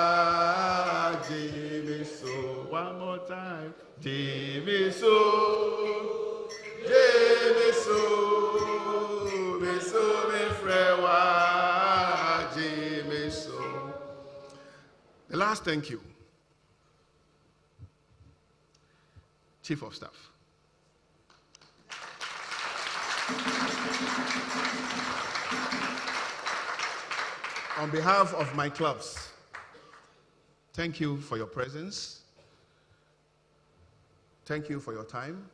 Meso. One more time. Meso me frewa, Meso. The last thank you, Chief of Staff. On behalf of my clubs, thank you for your presence. Thank you for your time.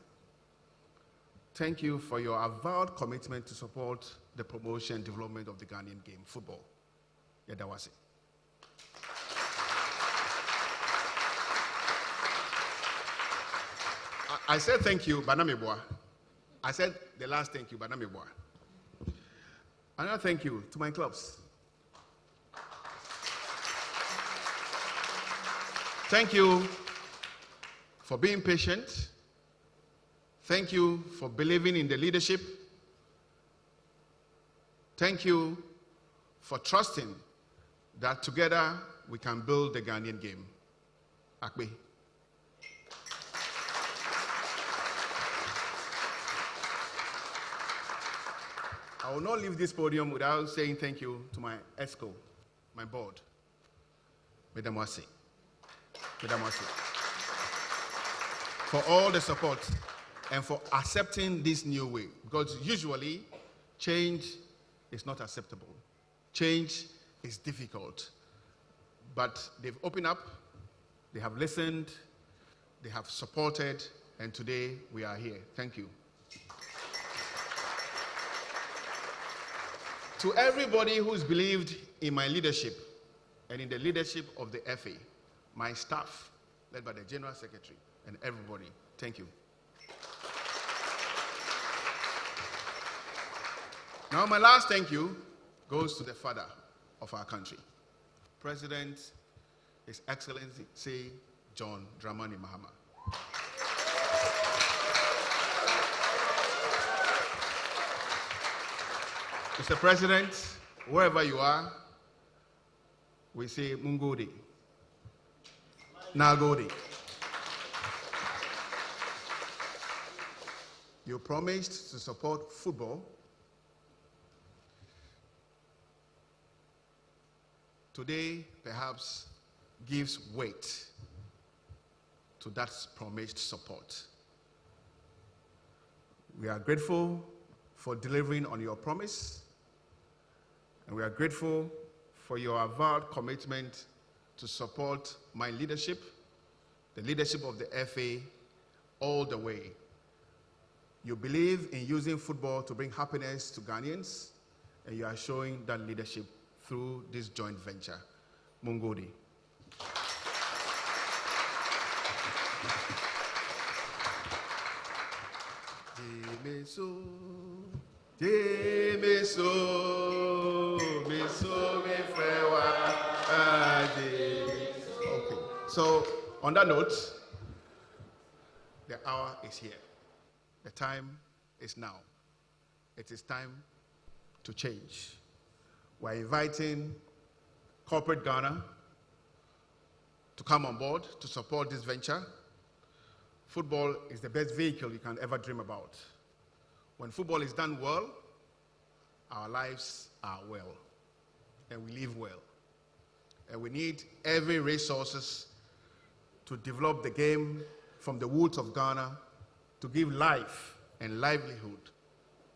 Thank you for your avowed commitment to support the promotion and development of the Ghanaian game, football. Yadawase. I said thank you, Banameboa. I said the last thank you, Banameboa. Another thank you to my clubs. Thank you for being patient. Thank you for believing in the leadership. Thank you for trusting that together we can build the Ghanaian game. Akbe. I will not leave this podium without saying thank you to my ESCO, my board, Mesdames Wasi. For all the support and for accepting this new way. Because usually, change is not acceptable. Change is difficult. But they've opened up, they have listened, they have supported, and today we are here. Thank you. To everybody who's believed in my leadership and in the leadership of the FA, my staff, led by the General Secretary, and everybody, thank you. Now, my last thank you goes to the father of our country, President, His Excellency John Dramani Mahama. Mr. President, wherever you are, we say Mungodi. Nagodi. You promised to support football. Today, perhaps, gives weight to that promised support. We are grateful for delivering on your promise, and we are grateful for your avowed commitment to support my leadership, the leadership of the FA, all the way. You believe in using football to bring happiness to Ghanaians, and you are showing that leadership through this joint venture. Mungodi. Okay, so on that note, the hour is here. The time is now. It is time to change. We're inviting corporate Ghana to come on board to support this venture. Football is the best vehicle you can ever dream about. When football is done well, our lives are well, and we live well. And we need every resources to develop the game from the woods of Ghana to give life and livelihood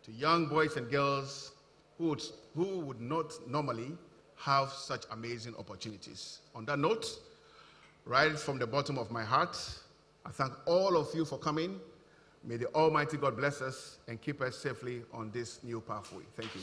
to young boys and girls who would not normally have such amazing opportunities. On that note, right from the bottom of my heart, I thank all of you for coming. May the Almighty God bless us and keep us safely on this new pathway. Thank you.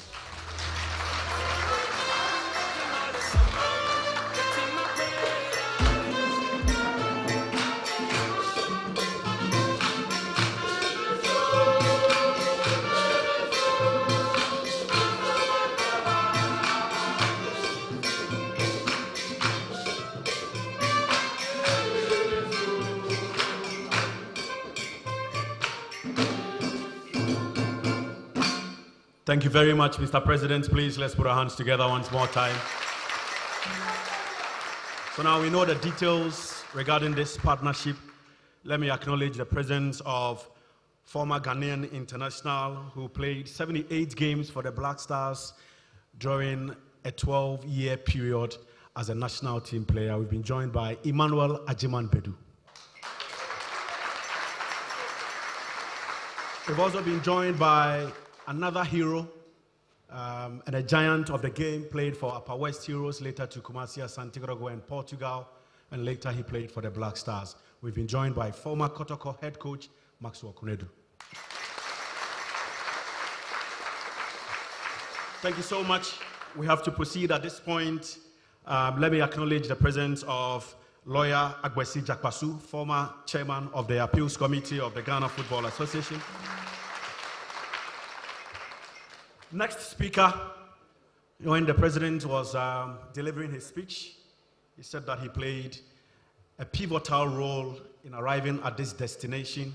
Thank you very much, Mr. President. Please, let's put our hands together once more time. So now we know the details regarding this partnership. Let me acknowledge the presence of former Ghanaian international who played 78 games for the Black Stars during a 12-year period as a national team player. We've been joined by Emmanuel Ajiman-Bedu. We've also been joined by another hero and a giant of the game, played for Upper West Heroes, later to Kumasi Santiago and Portugal, and later he played for the Black Stars. We've been joined by former Kotoko head coach, Maxwell Kunedu. Thank you so much. We have to proceed at this point. Let me acknowledge the presence of lawyer Agbesi Jakpasu, former chairman of the Appeals Committee of the Ghana Football Association. Next speaker, when the president was delivering his speech, he said that he played a pivotal role in arriving at this destination,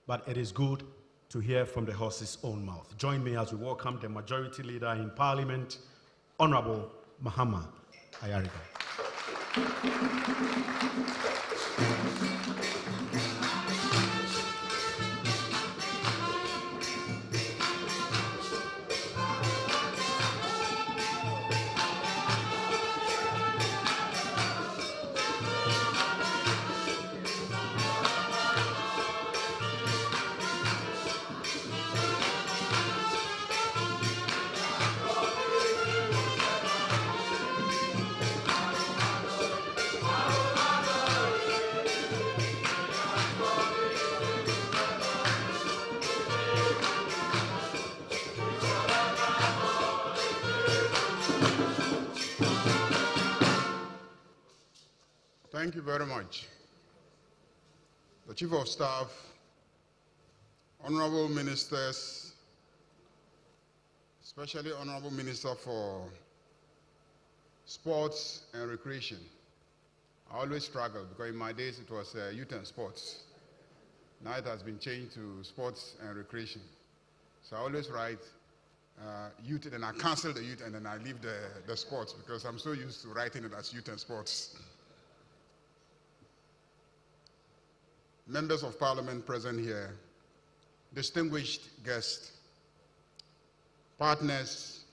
but it is good to hear from the horse's own mouth. Join me as we welcome the Majority Leader in Parliament, Honorable Mahama Ayariga. Thank you very much. The Chief of Staff, Honorable Ministers, especially Honorable Minister for Sports and Recreation. I always struggle because in my days it was youth and sports. Now it has been changed to sports and recreation. So I always write youth, and then I cancel the youth, and then I leave the sports because I'm so used to writing it as youth and sports. Members of Parliament present here, distinguished guests, partners,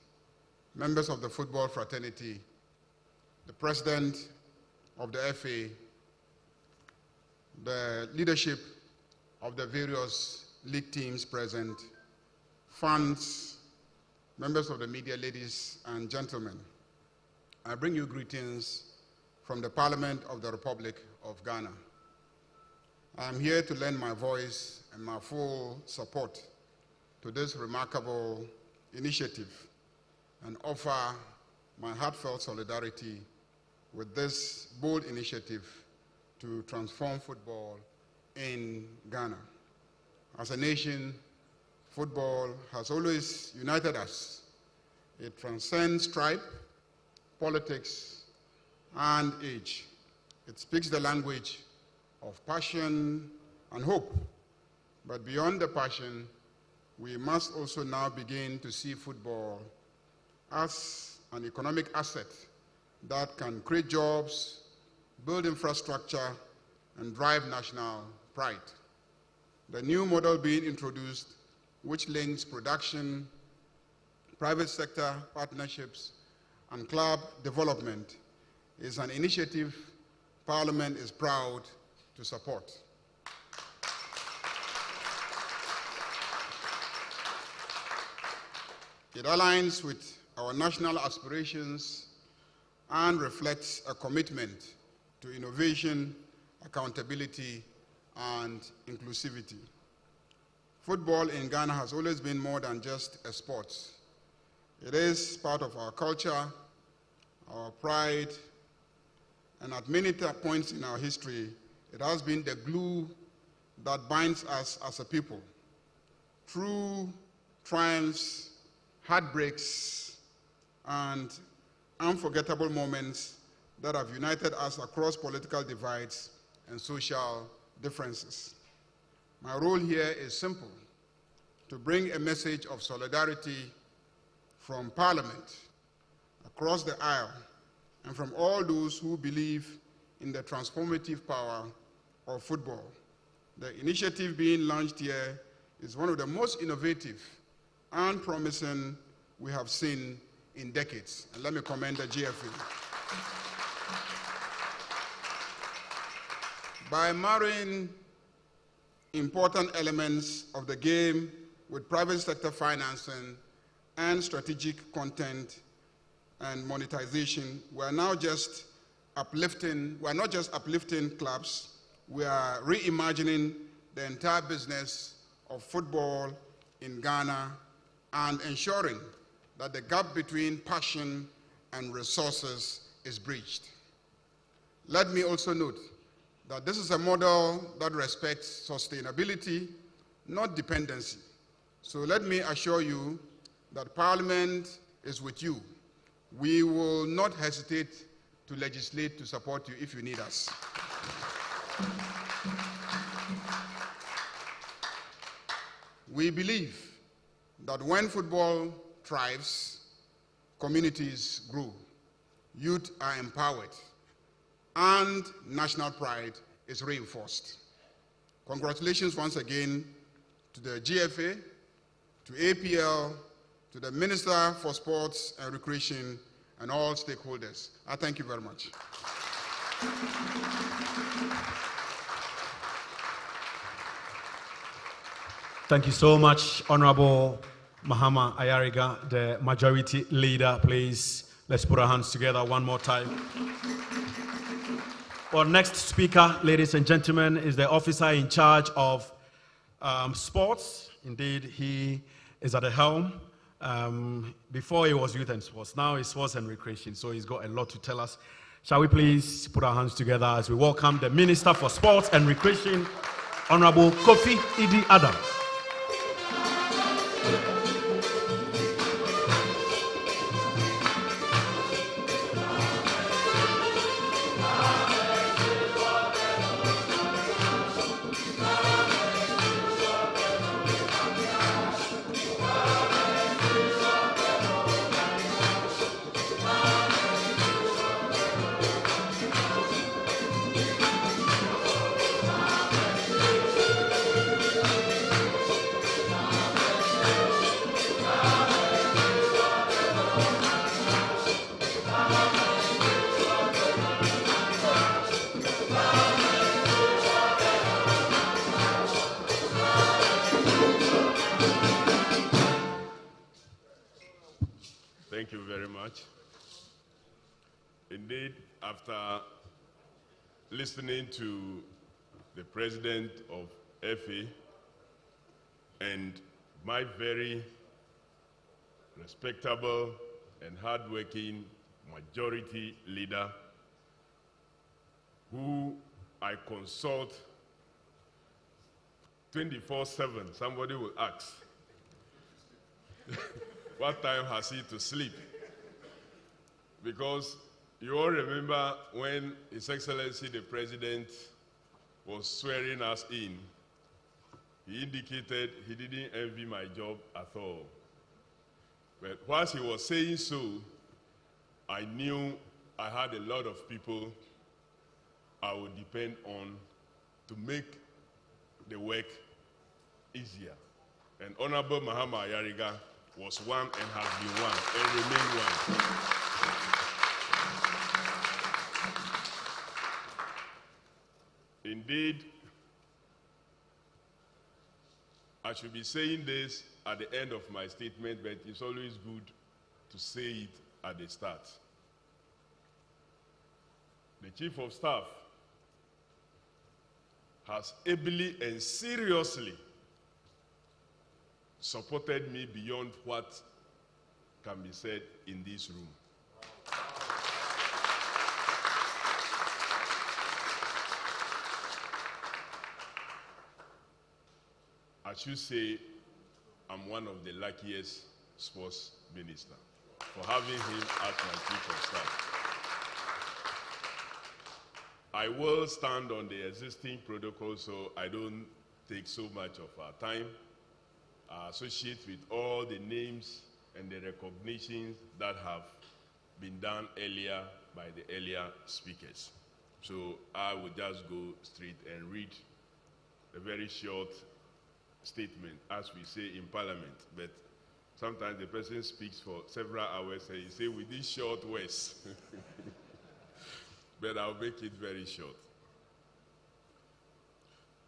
members of the football fraternity, the president of the FA, the leadership of the various league teams present, fans, members of the media, ladies and gentlemen. I bring you greetings from the Parliament of the Republic of Ghana. I'm here to lend my voice and my full support to this remarkable initiative and offer my heartfelt solidarity with this bold initiative to transform football in Ghana. As a nation, football has always united us. It transcends tribe, politics, and age. It speaks the language of passion and hope. But beyond the passion, we must also now begin to see football as an economic asset that can create jobs, build infrastructure, and drive national pride. The new model being introduced, which links production, private sector partnerships, and club development, is an initiative Parliament is proud to support. It aligns with our national aspirations and reflects a commitment to innovation, accountability, and inclusivity. Football in Ghana has always been more than just a sport. It is part of our culture, our pride, and at many points in our history, it has been the glue that binds us as a people. Through triumphs, heartbreaks, and unforgettable moments that have united us across political divides and social differences. My role here is simple: to bring a message of solidarity from Parliament, across the aisle, and from all those who believe in the transformative power of football. The initiative being launched here is one of the most innovative and promising we have seen in decades. And let me commend the GFA. By marrying important elements of the game with private sector financing and strategic content and monetization, we're not just uplifting clubs, we are reimagining the entire business of football in Ghana and ensuring that the gap between passion and resources is bridged. Let me also note that this is a model that respects sustainability, not dependency. So let me assure you that Parliament is with you. We will not hesitate to legislate to support you if you need us. We believe that when football thrives, communities grow, youth are empowered, and national pride is reinforced. Congratulations once again to the GFA, to APL, to the Minister for Sports and Recreation, and all stakeholders. I thank you very much. Thank you so much, Honorable Mahama Ayariga, the Majority Leader. Please, let's put our hands together one more time. Our next speaker, ladies and gentlemen, is the officer in charge of sports. Indeed, he is at the helm. Before he was youth and sports, now it's sports and recreation, so he's got a lot to tell us. Shall we please put our hands together as we welcome the Minister for Sports and Recreation, Honorable Kofi Idi Adams. much. Indeed, after listening to the president of FA and my very respectable and hardworking majority leader, who I consult 24/7, somebody will ask, what time has he to sleep? Because you all remember when His Excellency the President was swearing us in, he indicated he didn't envy my job at all. But whilst he was saying so, I knew I had a lot of people I would depend on to make the work easier. And Honorable Mahama Ayariga was one and has been one and remain one. Indeed, I should be saying this at the end of my statement, but it's always good to say it at the start. The Chief of Staff has ably and seriously supported me beyond what can be said in this room. I should say I'm one of the luckiest sports ministers for having him as my Chief of Staff. I will stand on the existing protocol so I don't take so much of our time. I associate with all the names and the recognitions that have been done earlier by the earlier speakers. So I will just go straight and read a very short statement, as we say in Parliament. But sometimes the person speaks for several hours and he says with these short words. But I'll make it very short.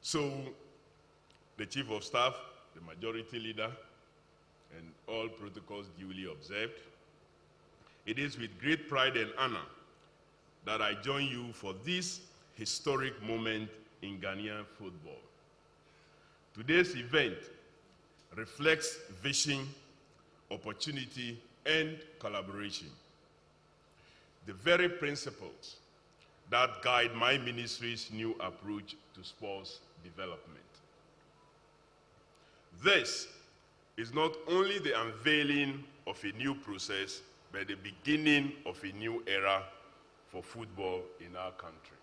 So, the Chief of Staff, the Majority Leader, and all protocols duly observed, it is with great pride and honor that I join you for this historic moment in Ghanaian football. Today's event reflects vision, opportunity, and collaboration. The very principles that guide my ministry's new approach to sports development. This is not only the unveiling of a new process, but the beginning of a new era for football in our country.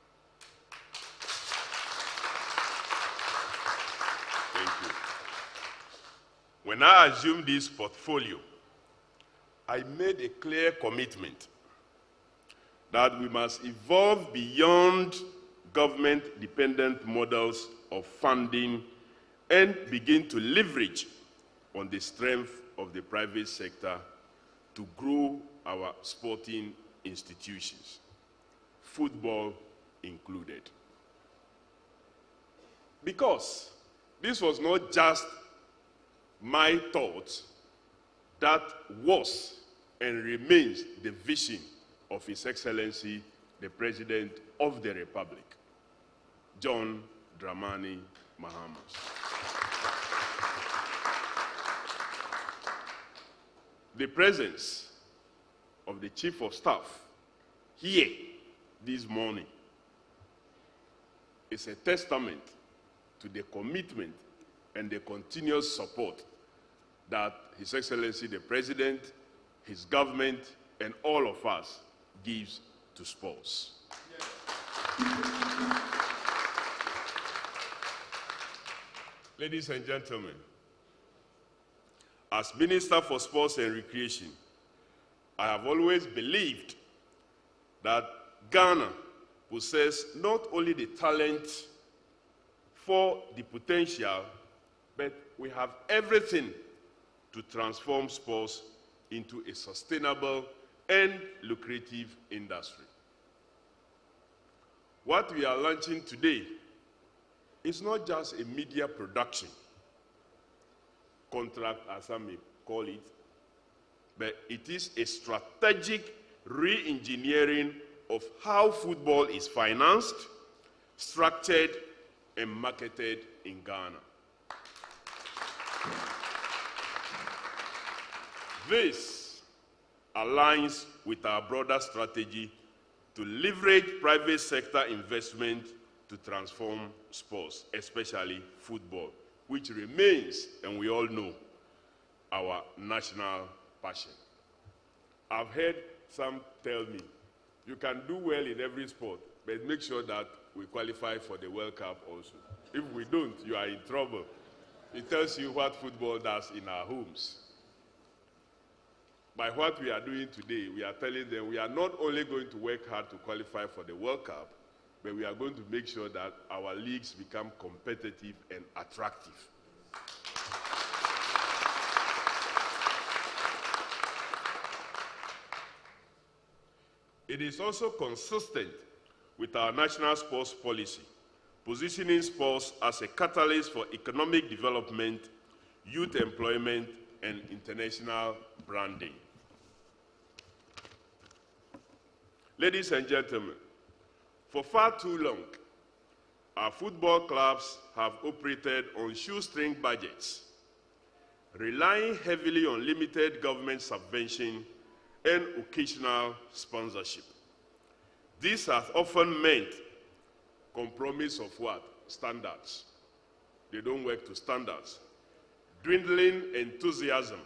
Thank you. When I assumed this portfolio, I made a clear commitment that we must evolve beyond government-dependent models of funding and begin to leverage on the strength of the private sector to grow our sporting institutions, football included. Because this was not just my thought, that was and remains the vision of His Excellency, the President of the Republic, John Dramani Mahama. The presence of the Chief of Staff here this morning is a testament to the commitment and the continuous support that His Excellency the President, his government, and all of us gives to sports. Ladies and gentlemen, as Minister for Sports and Recreation, I have always believed that Ghana possesses not only the talent for the potential, but we have everything to transform sports into a sustainable and lucrative industry. What we are launching today is not just a media production contract, as some may call it, but it is a strategic re-engineering of how football is financed, structured, and marketed in Ghana. This aligns with our broader strategy to leverage private sector investment to transform sports, especially football, which remains, and we all know, our national passion. I've heard some tell me, you can do well in every sport, but make sure that we qualify for the World Cup also. If we don't, you are in trouble. It tells you what football does in our homes. By what we are doing today, we are telling them we are not only going to work hard to qualify for the World Cup, but we are going to make sure that our leagues become competitive and attractive. It is also consistent with our national sports policy, positioning sports as a catalyst for economic development, youth employment, and international branding. Ladies and gentlemen, for far too long, our football clubs have operated on shoestring budgets, relying heavily on limited government subvention and occasional sponsorship. This has often meant compromise of what? Standards. They don't work to standards. Dwindling enthusiasm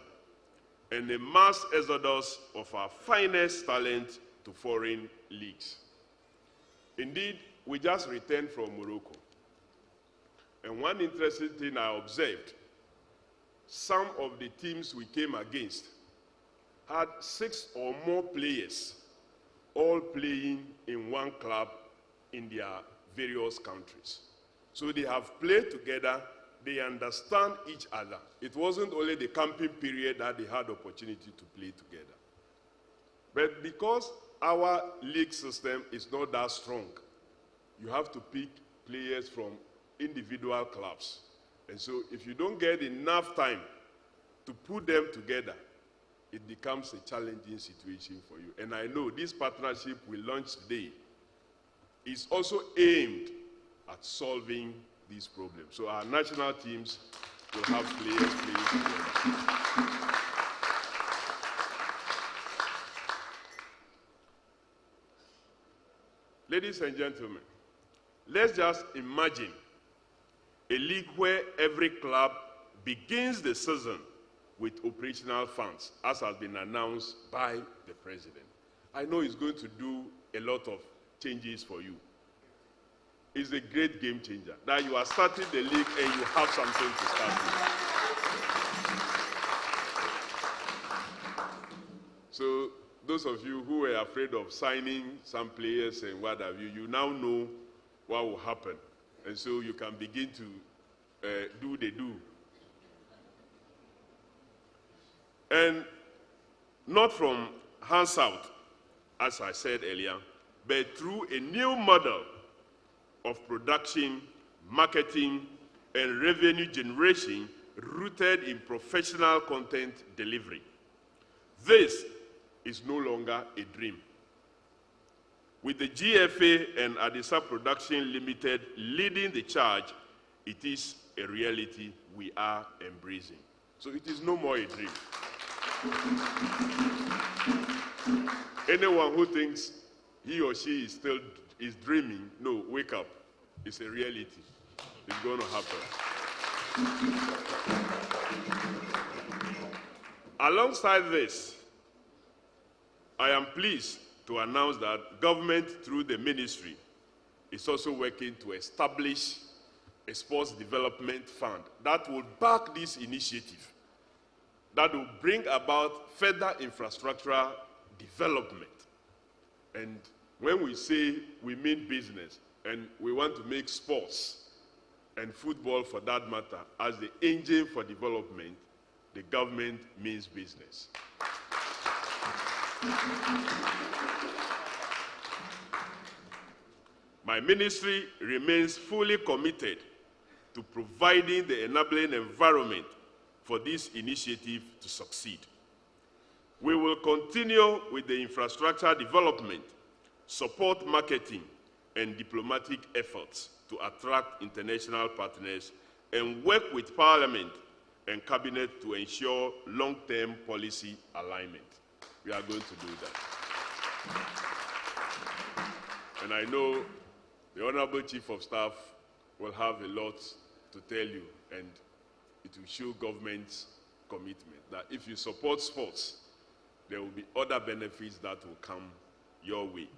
and a mass exodus of our finest talent to foreign leagues. Indeed, we just returned from Morocco. And one interesting thing I observed, some of the teams we came against had 6 or more players all playing in one club in their various countries. So they have played together, they understand each other. It wasn't only the camping period that they had opportunity to play together. But because our league system is not that strong, you have to pick players from individual clubs. And so if you don't get enough time to put them together, it becomes a challenging situation for you. And I know this partnership we launched today is also aimed at solving these problems. So our national teams will have players playing together. Ladies and gentlemen, let's just imagine a league where every club begins the season with operational funds, as has been announced by the president. I know it's going to do a lot of changes for you. It's a great game changer that you are starting the league and you have something to start with. So those of you who were afraid of signing some players and what have you, you now know what will happen. And so you can begin to do the do. And not from hands out, as I said earlier, but through a new model of production, marketing, and revenue generation rooted in professional content delivery. This is no longer a dream. With the GFA and Adesa Production Limited leading the charge, it is a reality we are embracing. So it is no more a dream. Anyone who thinks he or she is still dreaming, no, wake up. It's a reality. It's going to happen. Alongside this, I am pleased to announce that government, through the ministry, is also working to establish a sports development fund that will back this initiative, that will bring about further infrastructural development. And when we say we mean business, and we want to make sports and football, for that matter, as the engine for development, the government means business. My ministry remains fully committed to providing the enabling environment for this initiative to succeed. We will continue with the infrastructure development, support marketing, and diplomatic efforts to attract international partners and work with Parliament and Cabinet to ensure long-term policy alignment. We are going to do that. And I know the Honorable Chief of Staff will have a lot to tell you, and it will show government's commitment that if you support sports, there will be other benefits that will come your way.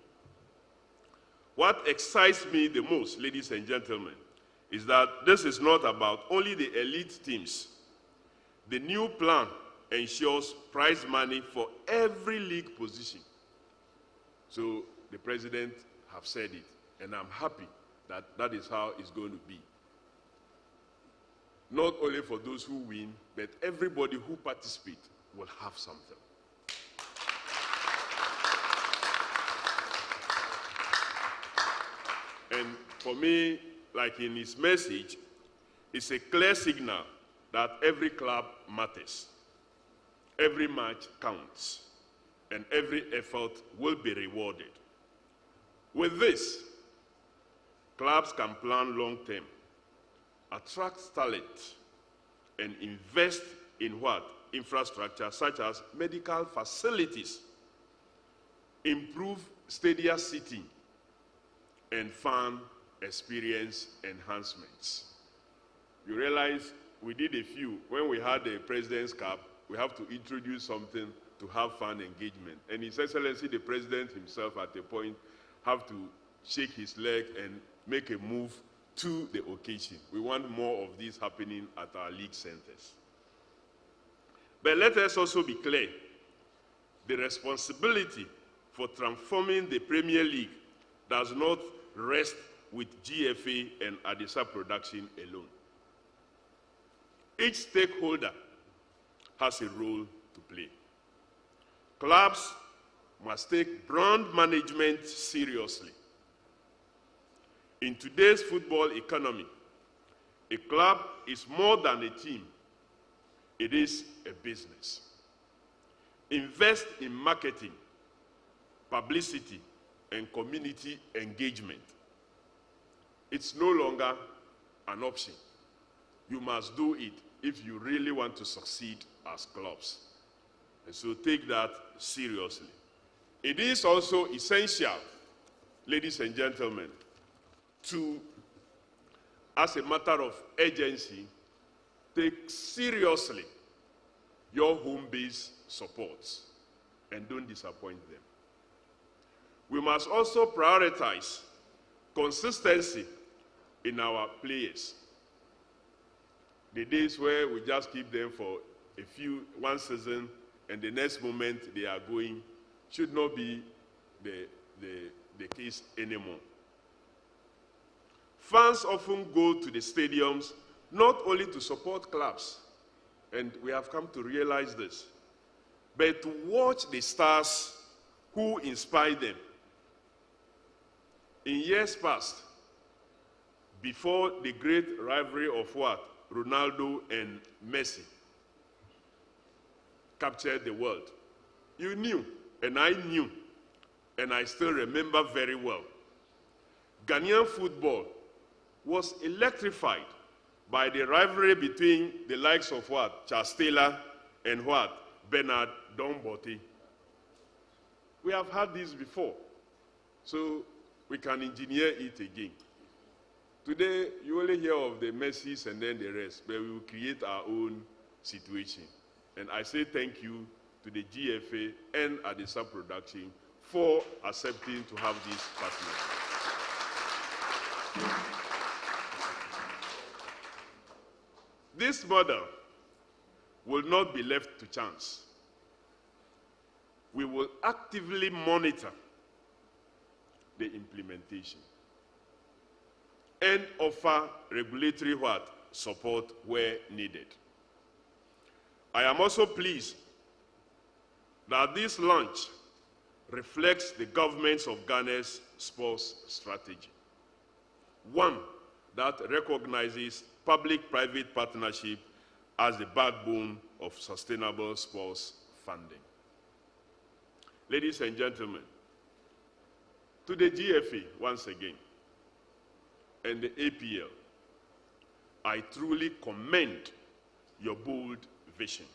What excites me the most, ladies and gentlemen, is that this is not about only the elite teams. The new plan ensures prize money for every league position. So the president have said it, and I'm happy that that is how it's going to be. Not only for those who win, but everybody who participates will have something. And for me, like in his message, it's a clear signal that every club matters, every match counts, and every effort will be rewarded. With this, clubs can plan long-term, attract talent, and invest in what? Infrastructure such as medical facilities, improve stadium seating, and fan experience enhancements. You realize we did a few. When we had the President's Cup, we have to introduce something to have fan engagement. And His Excellency, the President himself, at a point, have to shake his leg and make a move to the occasion. We want more of this happening at our league centers. But let us also be clear. The responsibility for transforming the Premier League does not rest with GFA and Adesa production alone. Each stakeholder has a role to play. Clubs must take brand management seriously. In today's football economy, a club is more than a team. It is a business. Invest in marketing, publicity, and community engagement. It's no longer an option. You must do it if you really want to succeed as clubs. And so take that seriously. It is also essential, ladies and gentlemen, to, as a matter of urgency, take seriously your home-based supports and don't disappoint them. We must also prioritize consistency in our players. The days where we just keep them for one season and the next moment they are going should not be the case anymore. Fans often go to the stadiums not only to support clubs, and we have come to realize this, but to watch the stars who inspire them. In years past, before the great rivalry of what? Ronaldo and Messi captured the world. You knew, and I knew, and I still remember very well. Ghanaian football was electrified by the rivalry between the likes of what? Charles Taylor and what? Bernard Dombote. We have had this before, so we can engineer it again. Today, you only hear of the Messis and then the rest, but we will create our own situation. And I say thank you to the GFA and Adesa Production for accepting to have this partnership. This model will not be left to chance. We will actively monitor the implementation and offer regulatory support where needed. I am also pleased that this launch reflects the government of Ghana's sports strategy. One that recognizes public-private partnership as the backbone of sustainable sports funding. Ladies and gentlemen, to the GFA once again, and the APL, I truly commend your bold vision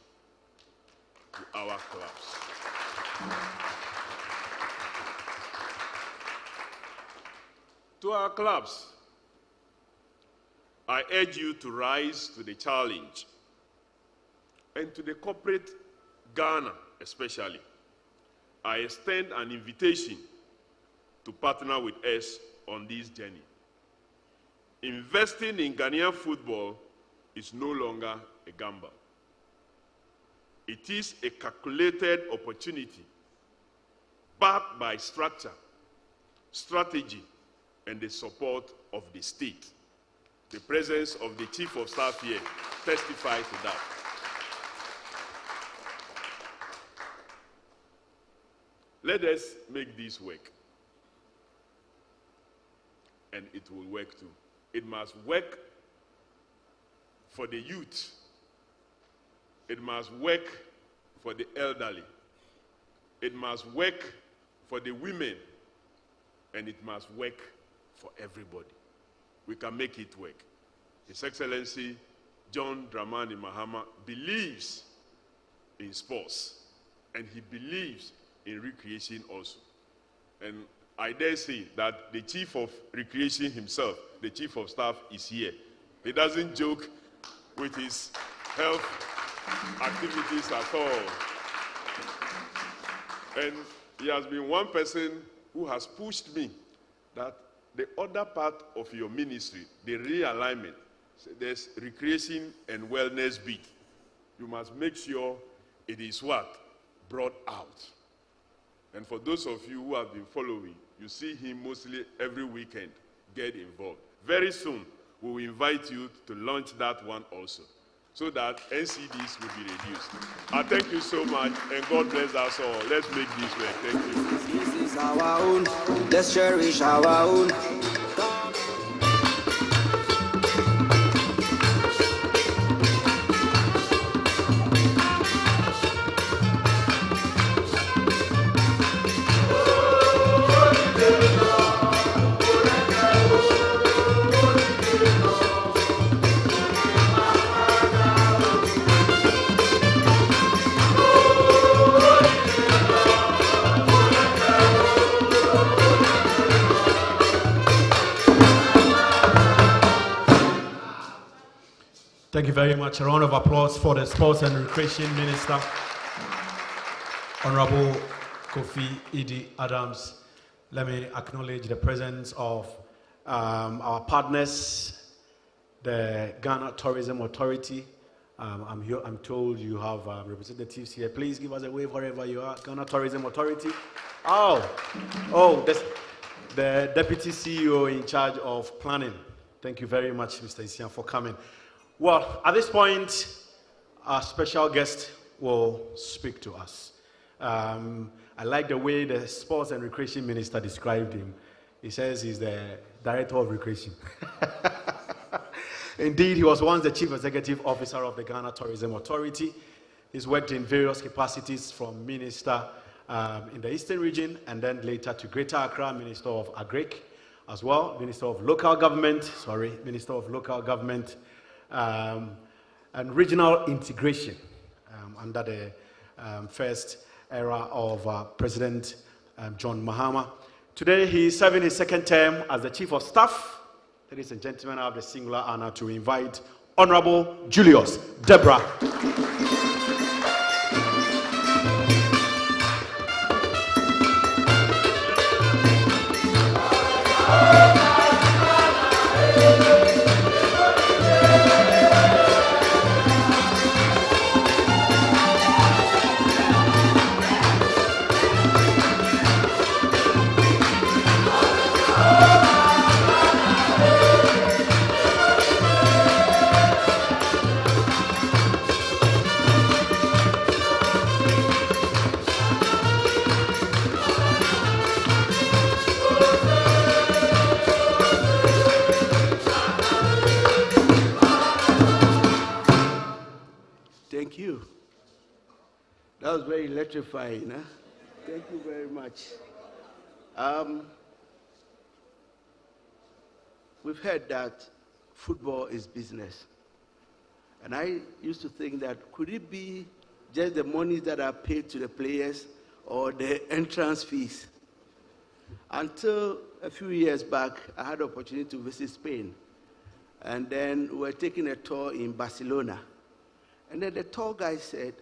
to our clubs. To our clubs, I urge you to rise to the challenge, and to the corporate Ghana especially, I extend an invitation to partner with us on this journey. Investing in Ghanaian football is no longer a gamble. It is a calculated opportunity backed by structure, strategy, and the support of the state. The presence of the Chief of Staff here testifies to that. Let us make this work. And it will work too. It must work for the youth. It must work for the elderly. It must work for the women. And it must work for everybody. We can make it work. His Excellency John Dramani Mahama believes in sports, and he believes in recreation also. And I dare say that the Chief of Recreation himself, the Chief of Staff, is here. He doesn't joke with his health activities at all. And he has been one person who has pushed me that the other part of your ministry, the realignment, so there's recreation and wellness bit. You must make sure it is what? Brought out. And for those of you who have been following, you see him mostly every weekend get involved. Very soon, we will invite you to launch that one also, so that NCDs will be reduced. I thank you so much, and God bless us all. Let's make this work. Thank you. This is our own. Let's cherish our own. Thank you very much. A round of applause for the Sports and Recreation Minister, Honorable Kofi Idi Adams. Let me acknowledge the presence of our partners, the Ghana Tourism Authority. I'm told you have representatives here. Please give us a wave wherever you are. Ghana Tourism Authority. That's the Deputy CEO in charge of planning. Thank you very much, Mr. Isian, for coming. Well, at this point, our special guest will speak to us. I like the way the Sports and Recreation Minister described him. He says he's the Director of Recreation. Indeed, he was once the Chief Executive Officer of the Ghana Tourism Authority. He's worked in various capacities, from Minister in the Eastern region, and then later to Greater Accra, Minister of Agric as well, Minister of Local Government, and Regional Integration under the first era of President John Mahama. Today, he is serving his second term as the Chief of Staff. Ladies and gentlemen, I have the singular honor to invite Honorable Julius Deborah. Thank you. That was very electrifying, huh? Thank you very much. We've heard that football is business. And I used to think that could it be just the monies that are paid to the players or the entrance fees? Until a few years back, I had the opportunity to visit Spain. And then we were taking a tour in Barcelona. And then the tour guy said,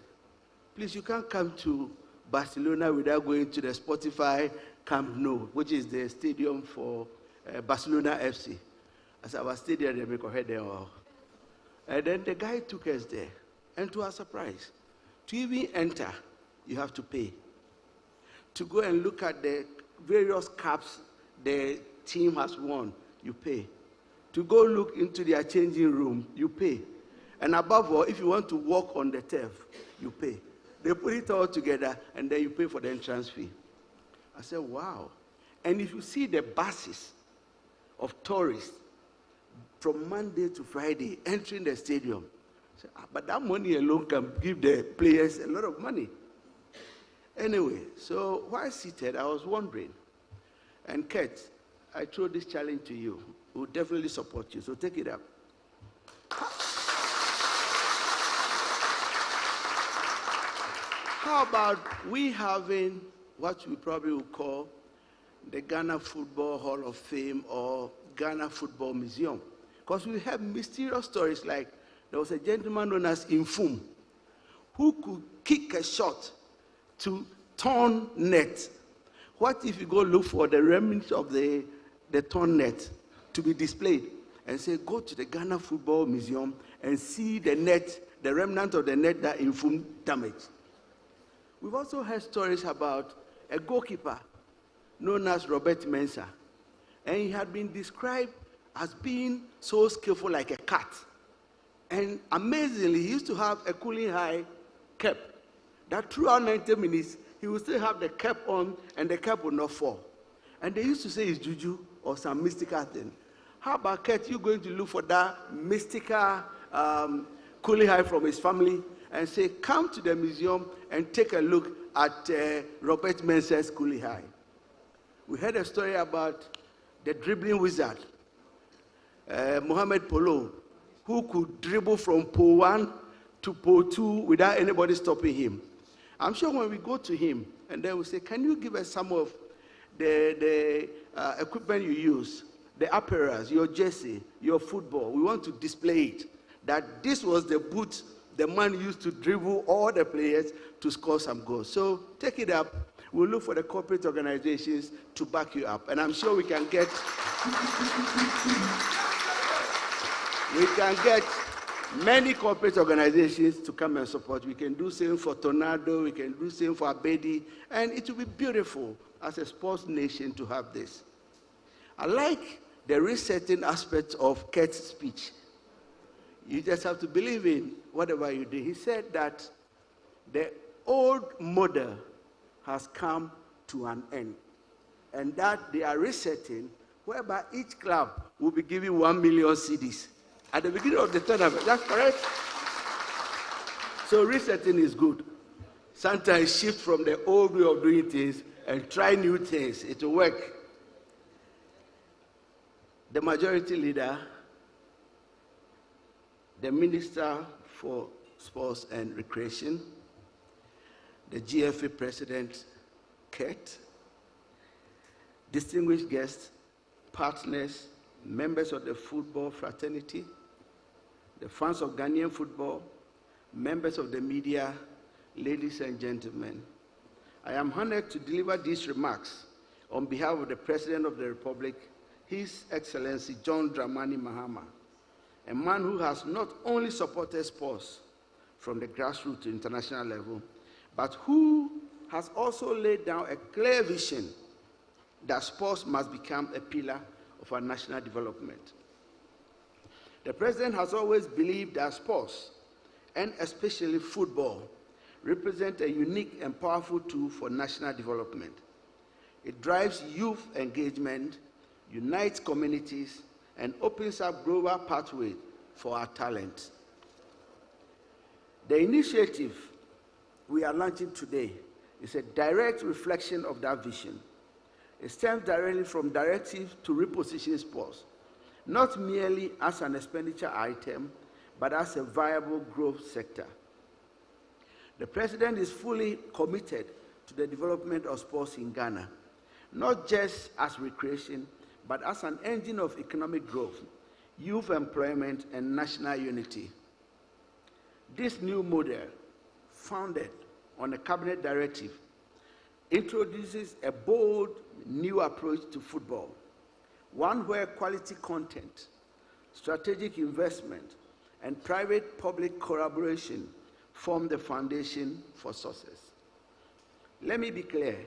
please, you can't come to Barcelona without going to the Spotify Camp Nou, which is the stadium for Barcelona FC. As I was stadium, they make a head there. And then the guy took us there. And to our surprise, to even enter, you have to pay. To go and look at the various cups the team has won, you pay. To go look into their changing room, you pay. And above all, if you want to walk on the turf, you pay. They put it all together, and then you pay for the entrance fee. I said, wow. And if you see the buses of tourists from Monday to Friday entering the stadium, I said, but that money alone can give the players a lot of money. Anyway, so while seated, I was wondering, and Kurt, I throw this challenge to you. We'll definitely support you, so take it up. How about we having what we probably would call the Ghana Football Hall of Fame or Ghana Football Museum? Because we have mysterious stories like there was a gentleman known as Infum who could kick a shot to torn net. What if you go look for the remnants of the torn net to be displayed and say, go to the Ghana Football Museum and see the net, the remnant of the net that Infum damaged. We've also heard stories about a goalkeeper known as Robert Mensah, and he had been described as being so skillful like a cat. And amazingly, he used to have a cooling high cap that throughout 90 minutes, he would still have the cap on and the cap would not fall. And they used to say it's juju or some mystical thing. How about Kurt, you going to look for that mystical cooling high from his family and say, come to the museum and take a look at Robert Mensah's cooling high. We heard a story about the dribbling wizard, Mohamed Polo, who could dribble from pole 1 to pole 2 without anybody stopping him. I'm sure when we go to him, and then we say, can you give us some of the equipment you use, the apparels, your jersey, your football, we want to display it, that this was the boot the man used to dribble all the players to score some goals. So take it up. We'll look for the corporate organizations to back you up. And I'm sure we can get many corporate organizations to come and support. We can do same for Tornado, we can do same for Abedi, and it will be beautiful as a sports nation to have this. I like the resetting aspect of Kurt's speech. You just have to believe in whatever you do. He said that the old model has come to an end, and that they are resetting, whereby each club will be giving 1 million cedis at the beginning of the tournament. That's correct? So resetting is good. Sometimes shift from the old way of doing things and try new things. It will work. The majority leader, the Minister for Sports and Recreation, the GFA President, Kurt, distinguished guests, partners, members of the football fraternity, the fans of Ghanaian football, members of the media, ladies and gentlemen, I am honored to deliver these remarks on behalf of the President of the Republic, His Excellency John Dramani Mahama, a man who has not only supported sports from the grassroots to international level, but who has also laid down a clear vision that sports must become a pillar of our national development. The President has always believed that sports, and especially football, represent a unique and powerful tool for national development. It drives youth engagement, unites communities, and opens up global pathways for our talent. The initiative we are launching today is a direct reflection of that vision. It stems directly from directives to reposition sports, not merely as an expenditure item, but as a viable growth sector. The President is fully committed to the development of sports in Ghana, not just as recreation, but as an engine of economic growth, youth employment, and national unity. This new model, founded on a cabinet directive, introduces a bold new approach to football, one where quality content, strategic investment, and private-public collaboration form the foundation for success. Let me be clear,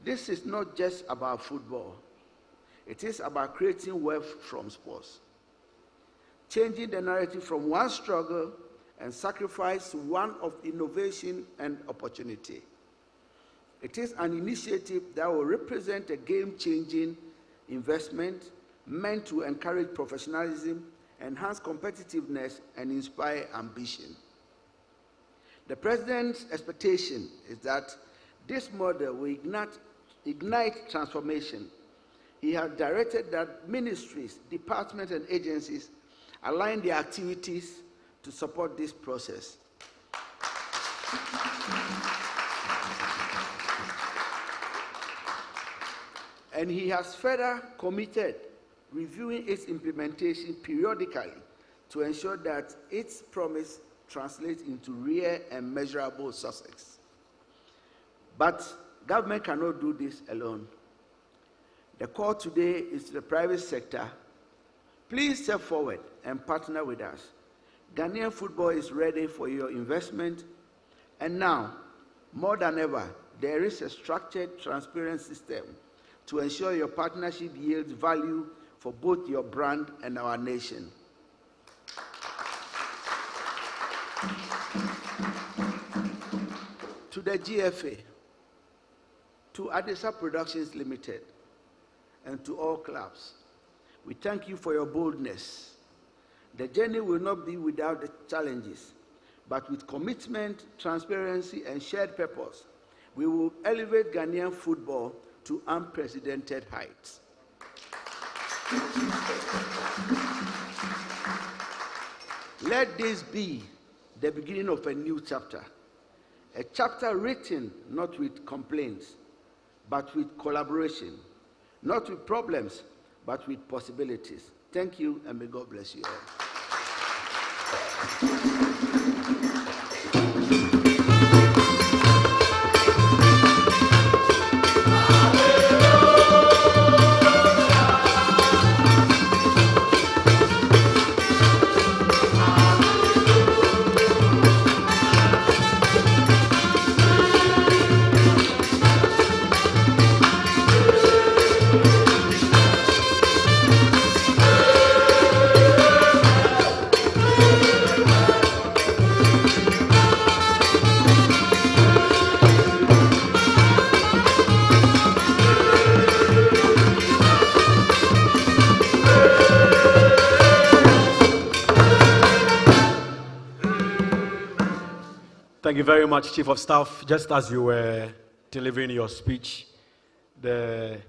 this is not just about football. It is about creating wealth from sports, changing the narrative from one struggle and sacrifice to one of innovation and opportunity. It is an initiative that will represent a game-changing investment meant to encourage professionalism, enhance competitiveness, and inspire ambition. The President's expectation is that this model will ignite transformation. He has directed that ministries, departments, and agencies align their activities to support this process. And he has further committed reviewing its implementation periodically to ensure that its promise translates into real and measurable success. But government cannot do this alone. The call today is to the private sector. Please step forward and partner with us. Ghanaian football is ready for your investment, and now, more than ever, there is a structured, transparent system to ensure your partnership yields value for both your brand and our nation. To the GFA, to Adesa Productions Limited, and to all clubs, we thank you for your boldness. The journey will not be without the challenges, but with commitment, transparency, and shared purpose, we will elevate Ghanaian football to unprecedented heights. Let this be the beginning of a new chapter, a chapter written not with complaints, but with collaboration, not with problems, but with possibilities. Thank you, and may God bless you all. Thank you very much, Chief of Staff. Just as you were delivering your speech, the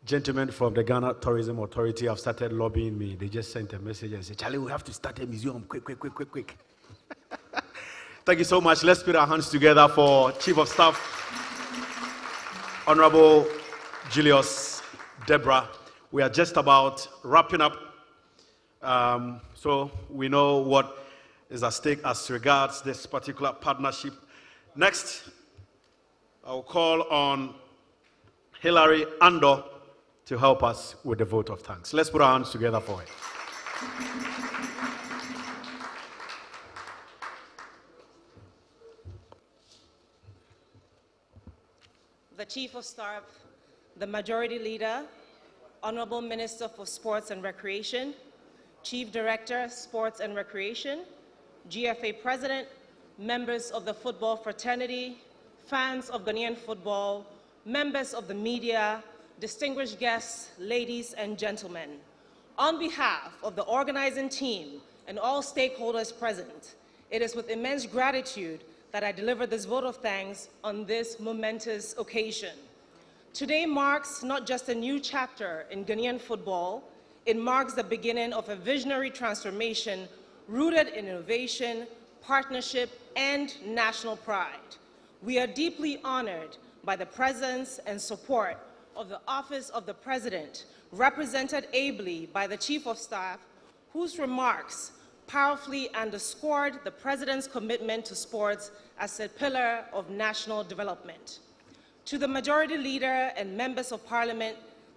gentlemen from the Ghana Tourism Authority have started lobbying me. They just sent a message and said, Charlie, we have to start a museum. Quick. Thank you so much. Let's put our hands together for Chief of Staff, Honorable Julius Deborah. We are just about wrapping up. So we know what is at stake as regards this particular partnership. Next, I will call on Hilary Andor to help us with the vote of thanks. Let's put our hands together for it. The Chief of Staff, the Majority Leader, Honorable Minister for Sports and Recreation, Chief Director, Sports and Recreation, GFA President, members of the football fraternity, fans of Ghanaian football, members of the media, distinguished guests, ladies and gentlemen. On behalf of the organizing team and all stakeholders present, it is with immense gratitude that I deliver this vote of thanks on this momentous occasion. Today marks not just a new chapter in Ghanaian football, it marks the beginning of a visionary transformation rooted in innovation, partnership, and national pride. We are deeply honored by the presence and support of the Office of the President, represented ably by the Chief of Staff, whose remarks powerfully underscored the President's commitment to sports as a pillar of national development. To the Majority Leader and Members of Parliament,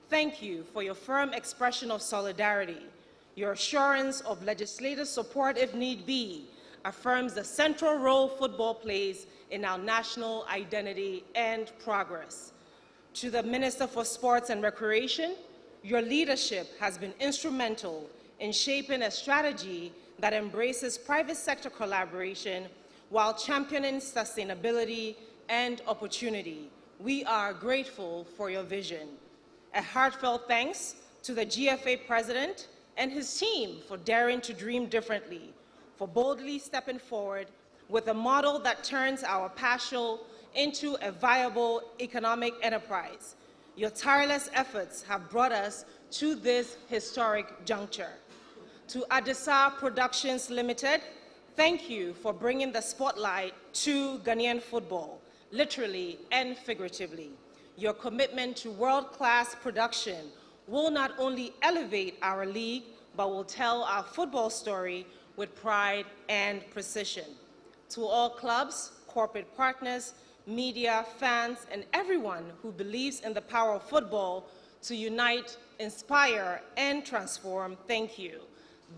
thank you for your firm expression of solidarity. Your assurance of legislative support, if need be, affirms the central role football plays in our national identity and progress. To the Minister for Sports and Recreation, your leadership has been instrumental in shaping a strategy that embraces private sector collaboration while championing sustainability and opportunity. We are grateful for your vision. A heartfelt thanks to the GFA President and his team for daring to dream differently, for boldly stepping forward with a model that turns our passion into a viable economic enterprise. Your tireless efforts have brought us to this historic juncture. To Adesa Productions Limited, thank you for bringing the spotlight to Ghanaian football, literally and figuratively. Your commitment to world-class production will not only elevate our league, but will tell our football story with pride and precision. To all clubs, corporate partners, media, fans, and everyone who believes in the power of football to unite, inspire, and transform, thank you.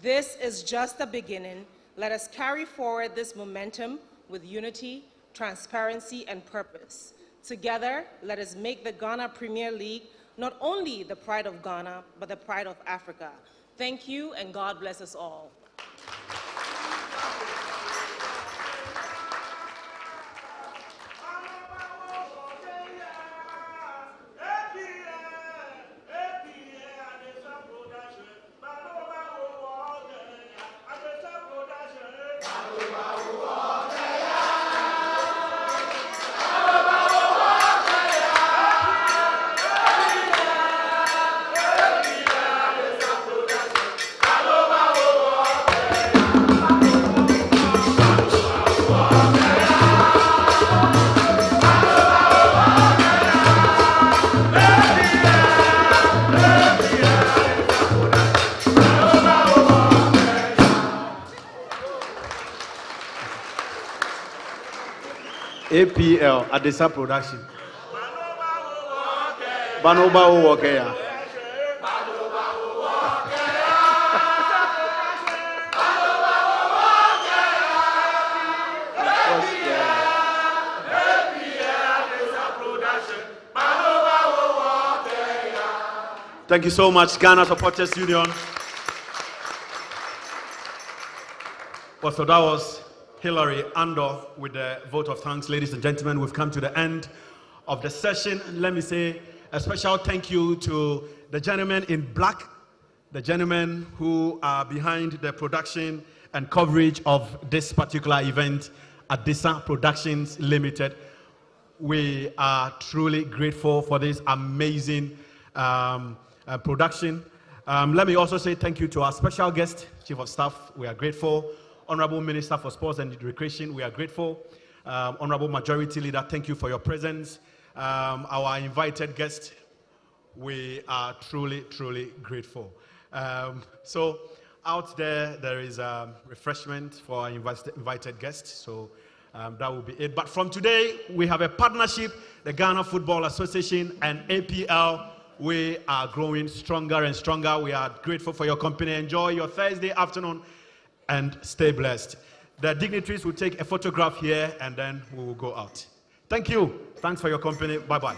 This is just the beginning. Let us carry forward this momentum with unity, transparency, and purpose. Together, let us make the Ghana Premier League not only the pride of Ghana, but the pride of Africa. Thank you, and God bless us all. APL, Adesa Production. Banoba Uwokea. Thank you so much, Ghana Supporters Union. Well, so that was Hilary Andor with the vote of thanks. Ladies and gentlemen, we've come to the end of the session. Let me say a special thank you to the gentlemen in black, the gentlemen who are behind the production and coverage of this particular event, Adesa Productions Limited. We are truly grateful for this amazing production. Let me also say thank you to our special guest, Chief of Staff. We are grateful. Honorable Minister for Sports and Recreation, we are grateful. Honorable Majority Leader, thank you for your presence. Our invited guest, we are truly, truly grateful. So out there is refreshment for our invited guests, so that will be it. But from today, we have a partnership, the Ghana Football Association and APL. We are growing stronger and stronger. We are grateful for your company. Enjoy your Thursday afternoon and stay blessed. The dignitaries will take a photograph here and then we will go out. Thank you. Thanks for your company. Bye-bye.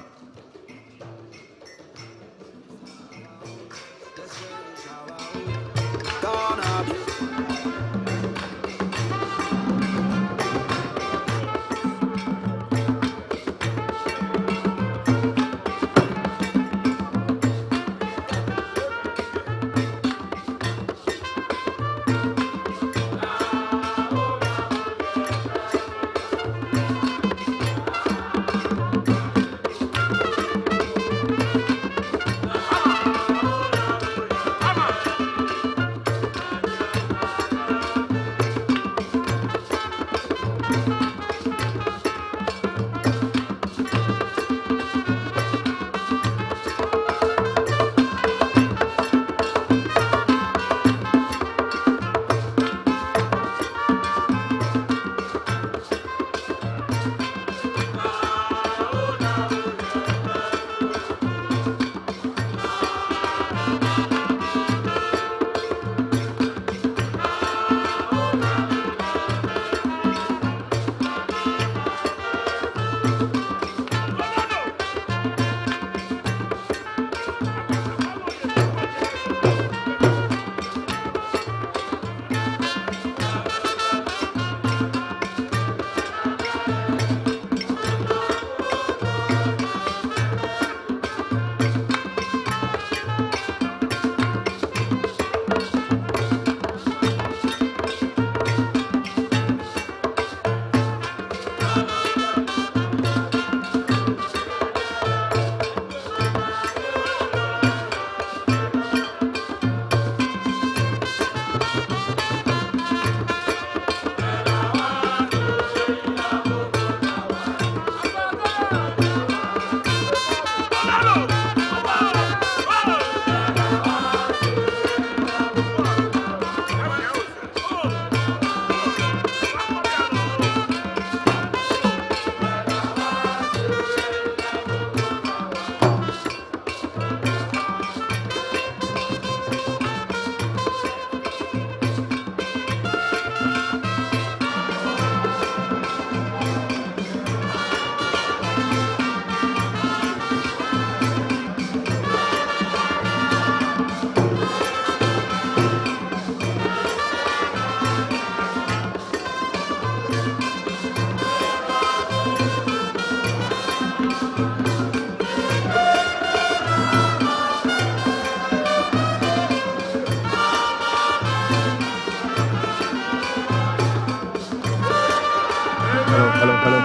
Hello.